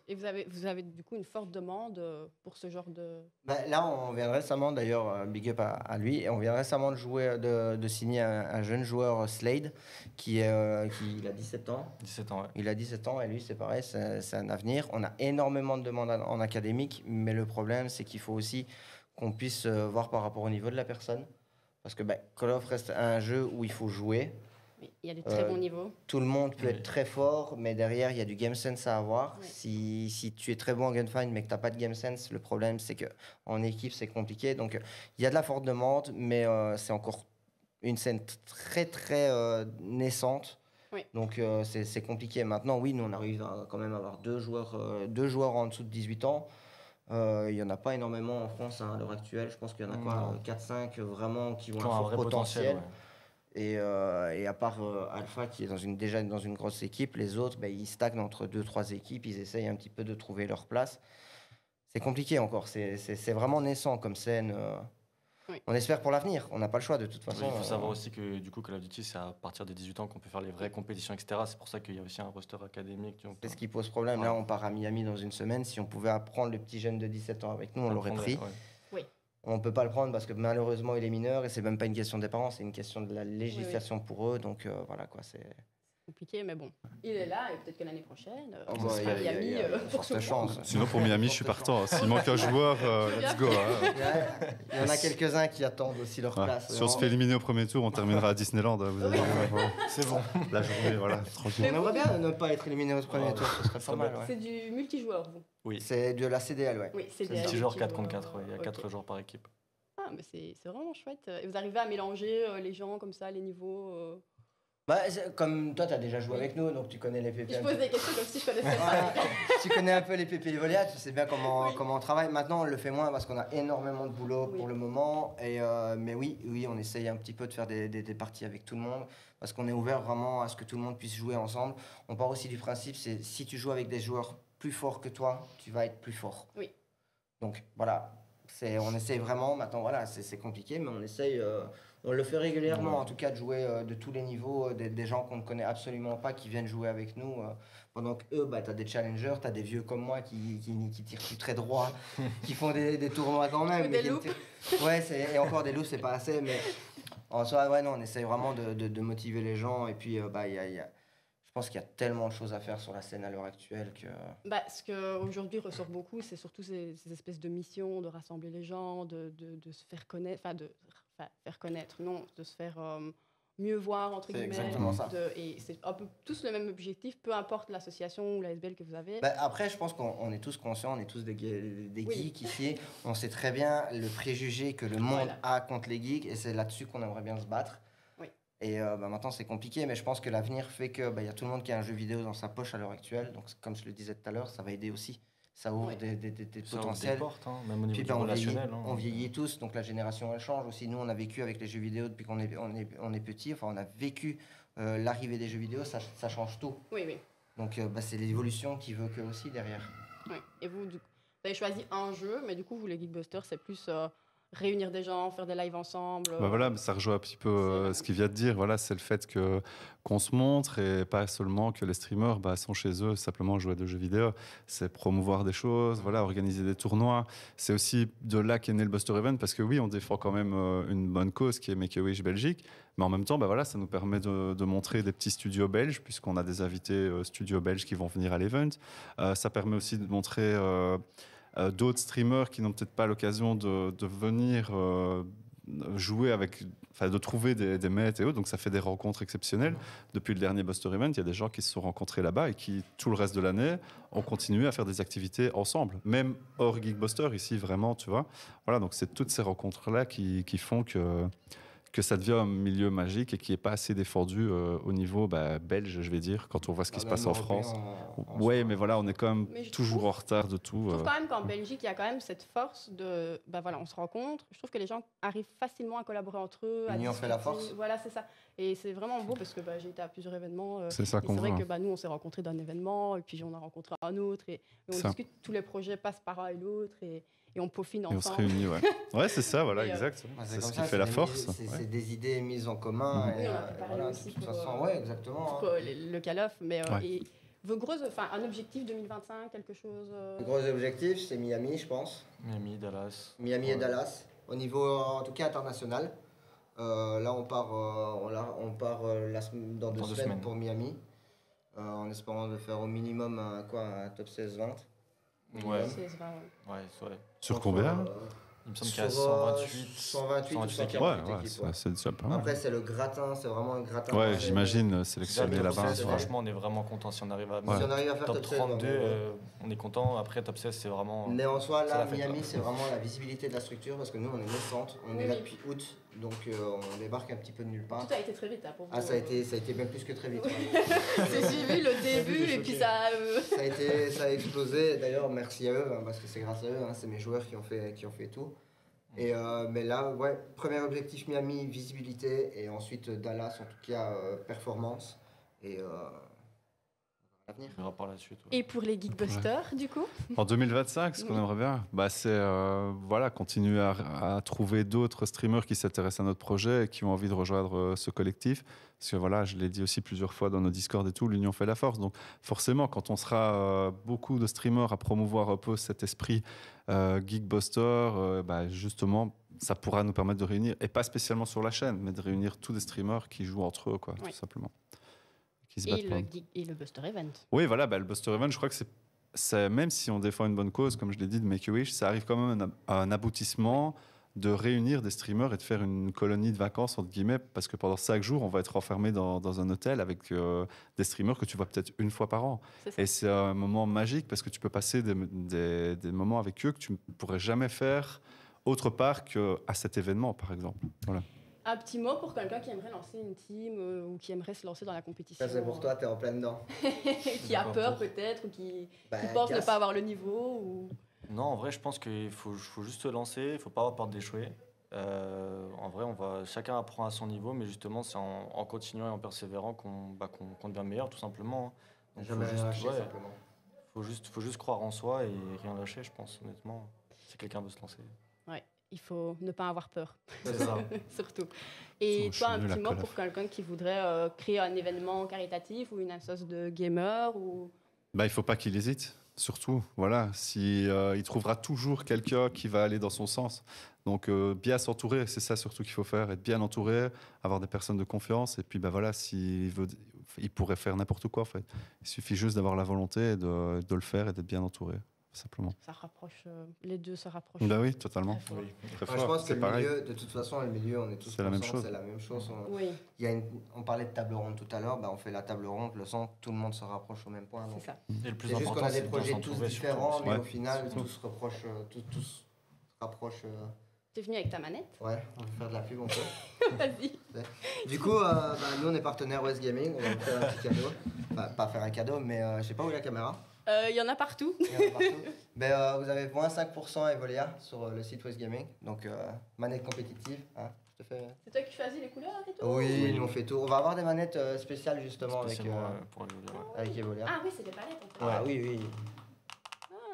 [SPEAKER 2] Et vous avez du coup une forte demande pour ce genre de...
[SPEAKER 12] Là, on vient récemment, d'ailleurs, big up à lui, et on vient récemment de signer un jeune joueur, Slade, il a 17 ans.
[SPEAKER 11] 17 ans, ouais.
[SPEAKER 12] Il a 17 ans, et lui, c'est pareil, c'est un avenir. On a énormément de demandes en académique, mais le problème, c'est qu'il faut aussi qu'on puisse voir par rapport au niveau de la personne. Parce que Call of reste un jeu où il faut jouer.
[SPEAKER 2] Oui, il y a des très bons niveaux.
[SPEAKER 12] Tout le monde peut être très fort, mais derrière, il y a du game sense à avoir.
[SPEAKER 2] Oui.
[SPEAKER 12] Si tu es très bon en gunfight, mais que tu n'as pas de game sense, le problème, c'est qu'en équipe, c'est compliqué. Donc, il y a de la forte demande, mais c'est encore une scène très, très naissante.
[SPEAKER 2] Oui.
[SPEAKER 12] Donc, c'est compliqué. Maintenant, oui, nous, on arrive quand même à avoir deux joueurs en dessous de 18 ans. Il n'y en a pas énormément en France à l'heure actuelle. Je pense qu'il y en a 4-5 vraiment qui ont un fort potentiel.
[SPEAKER 11] Ouais.
[SPEAKER 12] Et à part Alpha qui est déjà dans une grosse équipe, les autres, ils stagnent entre 2-3 équipes, ils essayent un petit peu de trouver leur place. C'est compliqué encore, c'est vraiment naissant comme scène.
[SPEAKER 2] Oui.
[SPEAKER 12] On espère pour l'avenir, on n'a pas le choix de toute façon.
[SPEAKER 11] Il faut savoir aussi que du coup Call of Duty, c'est à partir des 18 ans qu'on peut faire les vraies compétitions, etc. C'est pour ça qu'il y a aussi un roster académique.
[SPEAKER 12] C'est ce qui pose problème. Là, on part à Miami dans une semaine. Si on pouvait apprendre le petit jeune de 17 ans avec nous, on l'aurait pris.
[SPEAKER 2] Oui.
[SPEAKER 12] On ne peut pas le prendre parce que malheureusement, il est mineur et c'est même pas une question des parents, c'est une question de la législation pour eux. Donc voilà quoi, c'est
[SPEAKER 2] compliqué, mais bon, il est là et peut-être que l'année prochaine,
[SPEAKER 12] on sera à Miami
[SPEAKER 2] pour
[SPEAKER 12] forte chance.
[SPEAKER 13] Sinon, pour Miami, je suis partant. S'il manque un joueur, let's go.
[SPEAKER 12] Il y en a quelques-uns qui attendent aussi leur place.
[SPEAKER 13] Si on se fait éliminer au premier tour, on terminera à Disneyland. Vous allez
[SPEAKER 12] c'est bon.
[SPEAKER 13] La journée, voilà, tranquille.
[SPEAKER 12] On aimerait bien ne pas être éliminé au premier tour, ce serait pas mal.
[SPEAKER 2] C'est du multijoueur, vous?
[SPEAKER 11] Oui.
[SPEAKER 12] C'est de la CDL, ouais.
[SPEAKER 2] Oui,
[SPEAKER 11] c'est multijoueur 4 contre 4, il y a 4 joueurs par équipe.
[SPEAKER 2] Ah, mais c'est vraiment chouette. Et vous arrivez à mélanger les gens comme ça, les niveaux
[SPEAKER 12] comme toi, tu as déjà joué avec nous, donc tu connais les PP.
[SPEAKER 2] Je pose des questions comme si je connaissais pas.
[SPEAKER 12] Tu connais un peu les PP Volia, tu sais bien comment on travaille. Maintenant, on le fait moins parce qu'on a énormément de boulot pour le moment. Mais oui, on essaye un petit peu de faire des parties avec tout le monde parce qu'on est ouvert vraiment à ce que tout le monde puisse jouer ensemble. On part aussi du principe, c'est si tu joues avec des joueurs plus forts que toi, tu vas être plus fort.
[SPEAKER 2] Oui.
[SPEAKER 12] Donc voilà, on essaye vraiment. Maintenant, voilà, c'est compliqué, mais on essaye... on le fait régulièrement, en tout cas, de jouer de tous les niveaux, des gens qu'on ne connaît absolument pas qui viennent jouer avec nous. Pendant que eux, tu as des challengers, tu as des vieux comme moi qui tirent plus très droit, qui font des tournois quand même.
[SPEAKER 2] Des loops.
[SPEAKER 12] Ouais, et encore des loops, c'est pas assez. Mais en soi, ouais, non, on essaye vraiment de motiver les gens. Et puis, je pense qu'il y a tellement de choses à faire sur la scène à l'heure actuelle que...
[SPEAKER 2] ce qu'aujourd'hui ressort beaucoup, c'est surtout ces espèces de missions, de rassembler les gens, de se faire connaître, faire connaître, non, de se faire mieux voir, entre guillemets.
[SPEAKER 12] C'est exactement ça.
[SPEAKER 2] Et c'est un peu tous le même objectif, peu importe l'association ou la SBL que vous avez.
[SPEAKER 12] Après, je pense qu'on est tous conscients, on est tous des geeks ici. On sait très bien le préjugé que le monde a contre les geeks et c'est là-dessus qu'on aimerait bien se battre.
[SPEAKER 2] Oui.
[SPEAKER 12] Et maintenant, c'est compliqué, mais je pense que l'avenir fait qu'il y a tout le monde qui a un jeu vidéo dans sa poche à l'heure actuelle. Donc, comme je le disais tout à l'heure, ça va aider aussi. Ça ouvre des potentiels.
[SPEAKER 11] Des portes, même au niveau
[SPEAKER 12] puis,
[SPEAKER 11] relationnel.
[SPEAKER 12] On vieillit tous, donc la génération elle change aussi. Nous, on a vécu avec les jeux vidéo depuis qu'on est petit. Enfin, on a vécu l'arrivée des jeux vidéo, ça change tout.
[SPEAKER 2] Oui, oui.
[SPEAKER 12] Donc, c'est l'évolution qui veut que aussi derrière.
[SPEAKER 2] Oui. Et vous avez choisi un jeu, mais du coup, vous, les Geekbusters, c'est plus réunir des gens, faire des lives ensemble.
[SPEAKER 13] Voilà, ça rejoint un petit peu ce qu'il vient de dire. Voilà, c'est le fait qu'on se montre et pas seulement que les streamers sont chez eux simplement jouer à des jeux vidéo. C'est promouvoir des choses, voilà, organiser des tournois. C'est aussi de là qu'est né le Buster Event parce que oui, on défend quand même une bonne cause qui est Make-A-Wish Belgique, mais en même temps, ça nous permet de montrer des petits studios belges puisqu'on a des invités studios belges qui vont venir à l'event. Ça permet aussi de montrer d'autres streamers qui n'ont peut-être pas l'occasion de venir jouer de trouver des maîtres et autres. Donc ça fait des rencontres exceptionnelles. Depuis le dernier Buster Event, il y a des gens qui se sont rencontrés là-bas et qui, tout le reste de l'année, ont continué à faire des activités ensemble. Même hors Geekbuster, ici, vraiment, tu vois. Voilà, donc c'est toutes ces rencontres-là qui font que ça devient un milieu magique et qui n'est pas assez défendu au niveau belge, je vais dire, quand on voit ce qui se passe en France. Oui, mais voilà, on est quand même toujours en retard de tout.
[SPEAKER 2] Je trouve quand même qu'en Belgique, il y a quand même cette force de... on se rencontre. Je trouve que les gens arrivent facilement à collaborer entre eux.
[SPEAKER 12] L'union fait la force.
[SPEAKER 2] Voilà, c'est ça. Et c'est vraiment beau parce que j'ai été à plusieurs événements.
[SPEAKER 13] C'est ça qu'on voit.
[SPEAKER 2] C'est vrai que nous, on s'est rencontrés d'un événement et puis on a rencontré un autre. Et on discute, tous les projets passent par un et l'autre. et on peaufine
[SPEAKER 13] Et on se
[SPEAKER 2] ensemble.
[SPEAKER 13] réunit, ouais. Ouais, c'est ça, voilà,
[SPEAKER 2] Et,
[SPEAKER 13] exact.
[SPEAKER 12] Ouais,
[SPEAKER 13] C'est
[SPEAKER 12] comme
[SPEAKER 13] ce
[SPEAKER 12] ça,
[SPEAKER 13] qui fait la
[SPEAKER 12] des
[SPEAKER 13] force.
[SPEAKER 12] mises- C'est
[SPEAKER 13] Ouais.
[SPEAKER 12] des idées mises en commun.
[SPEAKER 13] Mhm.
[SPEAKER 12] Et,
[SPEAKER 2] Oui, on en a parlé
[SPEAKER 12] voilà,
[SPEAKER 2] aussi
[SPEAKER 12] de toute
[SPEAKER 2] pour,
[SPEAKER 12] façon, ouais, exactement.
[SPEAKER 2] pour le call-off. Mais
[SPEAKER 13] Ouais.
[SPEAKER 2] et vos grosses, enfin, un objectif 2025, quelque chose.
[SPEAKER 12] Le gros objectif, c'est Miami, je pense.
[SPEAKER 11] Miami, Dallas.
[SPEAKER 12] Miami et
[SPEAKER 11] Ouais.
[SPEAKER 12] Dallas. Au niveau, en tout cas, international. Là, on part, dans 2
[SPEAKER 11] Dans 2
[SPEAKER 12] semaines
[SPEAKER 11] semaines.
[SPEAKER 12] pour Miami. En espérant de faire au minimum un top 16-20.
[SPEAKER 11] Ouais.
[SPEAKER 2] C'est vrai, ouais.
[SPEAKER 11] Ouais.
[SPEAKER 13] Sur combien
[SPEAKER 11] Il me semble qu'il y a
[SPEAKER 12] sur,
[SPEAKER 11] 128.
[SPEAKER 12] 128 ou 148
[SPEAKER 11] équipes.
[SPEAKER 13] Ouais,
[SPEAKER 12] équipes,
[SPEAKER 13] ouais, c'est déjà pas mal.
[SPEAKER 12] Après, c'est le gratin, c'est vraiment un gratin.
[SPEAKER 13] Ouais,
[SPEAKER 12] C'est-
[SPEAKER 13] j'imagine sélectionner
[SPEAKER 11] Top
[SPEAKER 13] là-bas.
[SPEAKER 11] 16,
[SPEAKER 13] ouais.
[SPEAKER 11] franchement, on est vraiment content si on arrive à
[SPEAKER 12] Si on arrive à faire
[SPEAKER 11] top
[SPEAKER 12] top 16,
[SPEAKER 11] 32,
[SPEAKER 12] vraiment.
[SPEAKER 11] on est content. Après, top 16, c'est vraiment.
[SPEAKER 12] Mais en soi,
[SPEAKER 11] c'est
[SPEAKER 12] là,
[SPEAKER 11] la fête,
[SPEAKER 12] Miami,
[SPEAKER 11] quoi.
[SPEAKER 12] c'est vraiment la visibilité de la structure parce que nous, on est naissante, on
[SPEAKER 2] Oui,
[SPEAKER 12] est là
[SPEAKER 2] oui.
[SPEAKER 12] depuis août, donc on débarque un petit peu de nulle part.
[SPEAKER 2] Tout a été très vite, hein, pour vous.
[SPEAKER 12] Ah, ça a été bien plus que très vite.
[SPEAKER 2] J'ai suivi le début et puis ça.
[SPEAKER 12] Ça a explosé. D'ailleurs, merci à eux, hein, parce que c'est grâce à eux, hein, c'est mes joueurs qui ont fait tout. Et, mais là, ouais, premier objectif Miami, visibilité, et ensuite Dallas, en tout cas, performance. Et l'avenir.
[SPEAKER 11] On verra par la suite.
[SPEAKER 2] Et pour les Geekbusters, du coup
[SPEAKER 13] En 2025, ce qu'on aimerait bien, c'est voilà, continuer à trouver d'autres streamers qui s'intéressent à notre projet et qui ont envie de rejoindre ce collectif. Parce que voilà, je l'ai dit aussi plusieurs fois dans nos Discord et tout, l'union fait la force. Donc forcément, quand on sera beaucoup de streamers à promouvoir un peu cet esprit Geekbuster, justement, ça pourra nous permettre de réunir, et pas spécialement sur la chaîne, mais de réunir tous des streamers qui jouent entre eux, quoi,
[SPEAKER 2] Oui.
[SPEAKER 13] tout simplement. Qui se battent pour-
[SPEAKER 2] Et le Buster Event.
[SPEAKER 13] Oui, voilà, le Buster Event, je crois que c'est même si on défend une bonne cause, comme je l'ai dit, de Make-A-Wish, ça arrive quand même à un aboutissement de réunir des streamers et de faire une colonie de vacances, entre guillemets, parce que pendant 5 jours, on va être enfermé dans un hôtel avec des streamers que tu vois peut-être une fois par an.
[SPEAKER 2] C'est ça.
[SPEAKER 13] Et c'est un moment magique parce que tu peux passer des moments avec eux que tu ne pourrais jamais faire autre part qu'à cet événement, par exemple. Voilà.
[SPEAKER 2] Un petit mot pour quelqu'un qui aimerait lancer une team ou qui aimerait se lancer dans la compétition.
[SPEAKER 12] Ça, c'est pour toi, t'es en plein dedans.
[SPEAKER 2] Qui a peur peut-être ou qui
[SPEAKER 12] Bah,
[SPEAKER 2] pense ne
[SPEAKER 12] casse.
[SPEAKER 2] pas avoir le niveau ou...
[SPEAKER 11] Non, en vrai, je pense qu'il faut juste se lancer, il ne faut pas avoir peur d'échouer. En vrai, chacun apprend à son niveau, mais justement, c'est en continuant et en persévérant qu'on devient meilleur, tout simplement. Donc,
[SPEAKER 12] Jamais rien lâcher, simplement.
[SPEAKER 11] faut juste croire en soi et rien lâcher, je pense, honnêtement, si quelqu'un veut se lancer.
[SPEAKER 2] Ouais, il faut ne pas avoir peur.
[SPEAKER 11] C'est ça.
[SPEAKER 2] Surtout. Et
[SPEAKER 13] Je
[SPEAKER 2] toi,
[SPEAKER 13] suis
[SPEAKER 2] un
[SPEAKER 13] nul à
[SPEAKER 2] petit mot
[SPEAKER 13] Call
[SPEAKER 2] pour
[SPEAKER 13] of.
[SPEAKER 2] quelqu'un qui voudrait créer un événement caritatif ou une association de gamers ou...
[SPEAKER 13] Il ne faut pas qu'il hésite, surtout. Voilà, il trouvera toujours quelqu'un qui va aller dans son sens. Donc, bien s'entourer, c'est ça surtout qu'il faut faire, être bien entouré, avoir des personnes de confiance. Et puis, voilà, s'il veut, il pourrait faire n'importe quoi, en fait. Il suffit juste d'avoir la volonté de le faire et d'être bien entouré, simplement.
[SPEAKER 2] Ça rapproche, les deux se rapprochent.
[SPEAKER 13] Bah oui, totalement.
[SPEAKER 2] Très fort.
[SPEAKER 11] Oui.
[SPEAKER 13] Très
[SPEAKER 12] Moi, je
[SPEAKER 13] fort,
[SPEAKER 12] pense que
[SPEAKER 13] c'est
[SPEAKER 12] le
[SPEAKER 13] pareil.
[SPEAKER 12] milieu, de toute façon, le milieu, on est tous
[SPEAKER 13] C'est la même
[SPEAKER 12] conscients,
[SPEAKER 13] chose.
[SPEAKER 12] c'est la même chose.
[SPEAKER 2] Oui,
[SPEAKER 12] On parlait de table ronde tout à l'heure, on fait la table ronde, le son, tout le monde se rapproche au même point.
[SPEAKER 2] c'est
[SPEAKER 12] donc.
[SPEAKER 2] ça.
[SPEAKER 11] Et le plus
[SPEAKER 12] C'est juste qu'on
[SPEAKER 11] important,
[SPEAKER 12] a
[SPEAKER 11] c'est
[SPEAKER 12] des
[SPEAKER 11] de bien
[SPEAKER 12] projets tous
[SPEAKER 11] s'entourer,
[SPEAKER 12] différents,
[SPEAKER 11] surtout.
[SPEAKER 12] mais
[SPEAKER 13] Ouais.
[SPEAKER 12] au final,
[SPEAKER 13] Surtout.
[SPEAKER 12] tous se rapprochent.
[SPEAKER 2] T'es venu avec ta manette?
[SPEAKER 12] Ouais, on va faire de la pub, on peut.
[SPEAKER 2] Vas-y.
[SPEAKER 12] Du coup, nous, on est partenaire West Gaming, on va vous faire un petit cadeau. Enfin, pas faire un cadeau, mais je sais pas où est la caméra.
[SPEAKER 2] Il y en a partout.
[SPEAKER 12] Il y en a partout. Vous avez moins 5% à Evolia sur le site West Gaming. Donc, manette compétitive. Hein, je te fais...
[SPEAKER 2] C'est toi qui choisis les couleurs et tout?
[SPEAKER 12] Oui, nous on fait tout. On va avoir des manettes spéciales justement
[SPEAKER 11] Spécialement,
[SPEAKER 12] avec,
[SPEAKER 11] pour les
[SPEAKER 12] avec Evolia.
[SPEAKER 2] Ah oui, c'est des palettes en fait.
[SPEAKER 12] Ah oui, oui.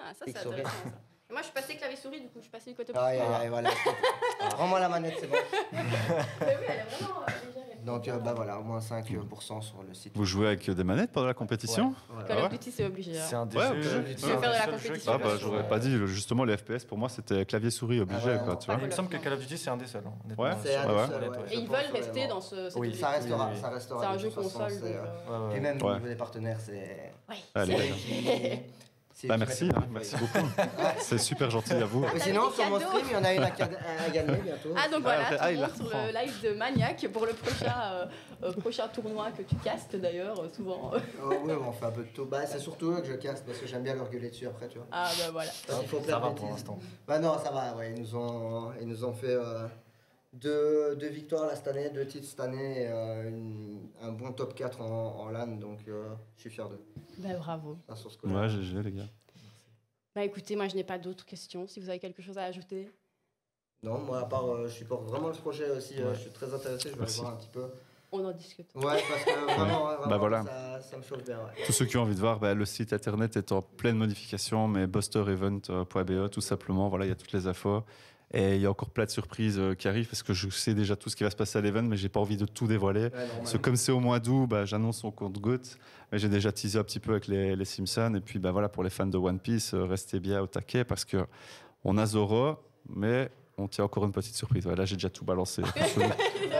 [SPEAKER 2] Ah, ça c'est
[SPEAKER 12] Clic souris.
[SPEAKER 2] intéressant ça. Et moi je suis passée clavier-souris, du coup je suis passée du côté
[SPEAKER 12] Aïe,
[SPEAKER 2] opposé.
[SPEAKER 12] aïe, aïe, voilà. Rends-moi la manette, c'est bon.
[SPEAKER 2] Mais oui, elle est vraiment légère.
[SPEAKER 12] Donc, voilà, au moins 5% sur le site.
[SPEAKER 13] Vous jouez avec des manettes pendant la compétition?
[SPEAKER 12] Ouais.
[SPEAKER 2] Call
[SPEAKER 13] Ah
[SPEAKER 2] of
[SPEAKER 13] ouais
[SPEAKER 2] Duty c'est obligé. hein.
[SPEAKER 11] C'est un des
[SPEAKER 13] Ouais,
[SPEAKER 11] jeux.
[SPEAKER 13] obligé.
[SPEAKER 2] Tu veux faire de la compétition.
[SPEAKER 13] Ah j'aurais pas dit, justement les FPS pour moi c'était clavier-souris obligé,
[SPEAKER 12] ouais,
[SPEAKER 13] quoi,
[SPEAKER 12] non,
[SPEAKER 13] tu vois.
[SPEAKER 11] Il me semble que Call of Duty, c'est un des seuls. Honnêtement.
[SPEAKER 13] Ouais,
[SPEAKER 12] C'est un
[SPEAKER 13] ouais,
[SPEAKER 12] des
[SPEAKER 13] ouais.
[SPEAKER 12] seuls,
[SPEAKER 11] Honnête,
[SPEAKER 12] ouais.
[SPEAKER 11] ouais.
[SPEAKER 2] Et ils
[SPEAKER 12] Je pense,
[SPEAKER 2] veulent rester
[SPEAKER 12] ouais,
[SPEAKER 2] dans ce. cet
[SPEAKER 11] Oui.
[SPEAKER 2] objectif.
[SPEAKER 12] Ça restera,
[SPEAKER 11] Oui,
[SPEAKER 12] ça restera.
[SPEAKER 2] C'est un
[SPEAKER 12] de
[SPEAKER 2] jeu
[SPEAKER 12] toute façon,
[SPEAKER 2] console.
[SPEAKER 12] c'est,
[SPEAKER 2] donc,
[SPEAKER 11] Ouais, ouais,
[SPEAKER 12] Et
[SPEAKER 11] ouais.
[SPEAKER 12] même
[SPEAKER 13] Ouais.
[SPEAKER 12] au niveau des partenaires, c'est.
[SPEAKER 2] Ouais.
[SPEAKER 13] Allez,
[SPEAKER 12] c'est-
[SPEAKER 13] bah, merci, hein, merci beaucoup. C'est super gentil à vous.
[SPEAKER 12] Mais sinon,
[SPEAKER 2] des
[SPEAKER 12] sur mon
[SPEAKER 2] cadeaux.
[SPEAKER 12] stream, il y en a une à gagner bientôt.
[SPEAKER 2] Ah donc voilà,
[SPEAKER 13] après,
[SPEAKER 2] tout le
[SPEAKER 13] il la
[SPEAKER 2] monde sur
[SPEAKER 13] reprend.
[SPEAKER 2] le live de Maniac pour le prochain tournoi que tu castes d'ailleurs souvent.
[SPEAKER 12] Oh, oui, on fait un peu de tout. C'est surtout eux que je casse parce que j'aime bien leur gueuler dessus après, tu vois.
[SPEAKER 2] Ah bah voilà.
[SPEAKER 12] Parce qu'il faut
[SPEAKER 11] Ça
[SPEAKER 12] faire
[SPEAKER 11] va
[SPEAKER 12] bêtise.
[SPEAKER 11] pour l'instant.
[SPEAKER 12] Bah non, ça va, ouais. Ils nous ont fait deux victoires là, cette année, 2 titres cette année, et, un bon top 4 en LAN, donc je suis fier d'eux.
[SPEAKER 2] Bah bravo.
[SPEAKER 12] Ça, sur ce coup-là.
[SPEAKER 13] Ouais, GG les gars.
[SPEAKER 2] Bah écoutez, moi je n'ai pas d'autres questions. Si vous avez quelque chose à ajouter.
[SPEAKER 12] Non, moi à part, je supporte vraiment le projet aussi, je suis très intéressé, je vais aller
[SPEAKER 13] Merci.
[SPEAKER 12] voir un petit peu.
[SPEAKER 2] On en discute.
[SPEAKER 12] Ouais, parce que vraiment,
[SPEAKER 13] Bah voilà.
[SPEAKER 12] ça me chauffe bien. Ouais.
[SPEAKER 13] Tous ceux qui ont envie de voir, le site internet est en pleine modification, mais busterevent.be, tout simplement, voilà, il y a toutes les infos. Et il y a encore plein de surprises qui arrivent, parce que je sais déjà tout ce qui va se passer à l'event, mais j'ai pas envie de tout dévoiler. Parce que comme c'est au mois d'août, j'annonce son compte-gouttes, mais j'ai déjà teasé un petit peu avec les Simpsons. Et puis voilà, pour les fans de One Piece, restez bien au taquet, parce que on a Zoro, mais on tient encore une petite surprise. Ouais, là, j'ai déjà tout balancé.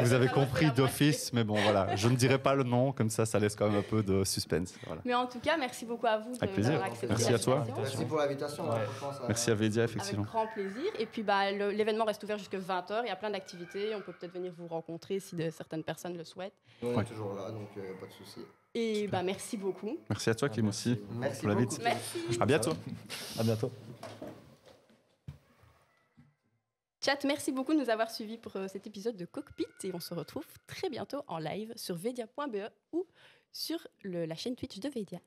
[SPEAKER 13] Vous avez compris d'office, mais bon, voilà. Je ne dirai pas le nom, comme ça laisse quand même un peu de suspense. Voilà.
[SPEAKER 2] Mais en tout cas, merci beaucoup à vous
[SPEAKER 13] Avec plaisir.
[SPEAKER 2] d'avoir accepté
[SPEAKER 13] Merci à toi.
[SPEAKER 12] Merci pour l'invitation.
[SPEAKER 11] Ouais.
[SPEAKER 13] Merci à Vedia, effectivement.
[SPEAKER 2] Avec grand plaisir. Et puis, l'événement reste ouvert jusqu'à 20h. Il y a plein d'activités. On peut peut-être venir vous rencontrer si certaines personnes le souhaitent.
[SPEAKER 12] On est toujours là, donc pas de souci.
[SPEAKER 2] Et merci beaucoup.
[SPEAKER 13] Merci à toi, Kim, aussi.
[SPEAKER 12] Merci
[SPEAKER 13] pour l'invite.
[SPEAKER 2] Merci.
[SPEAKER 13] À bientôt.
[SPEAKER 11] À bientôt.
[SPEAKER 2] Chat, merci beaucoup de nous avoir suivis pour cet épisode de Cockpit et on se retrouve très bientôt en live sur vedia.be ou sur la chaîne Twitch de Vedia.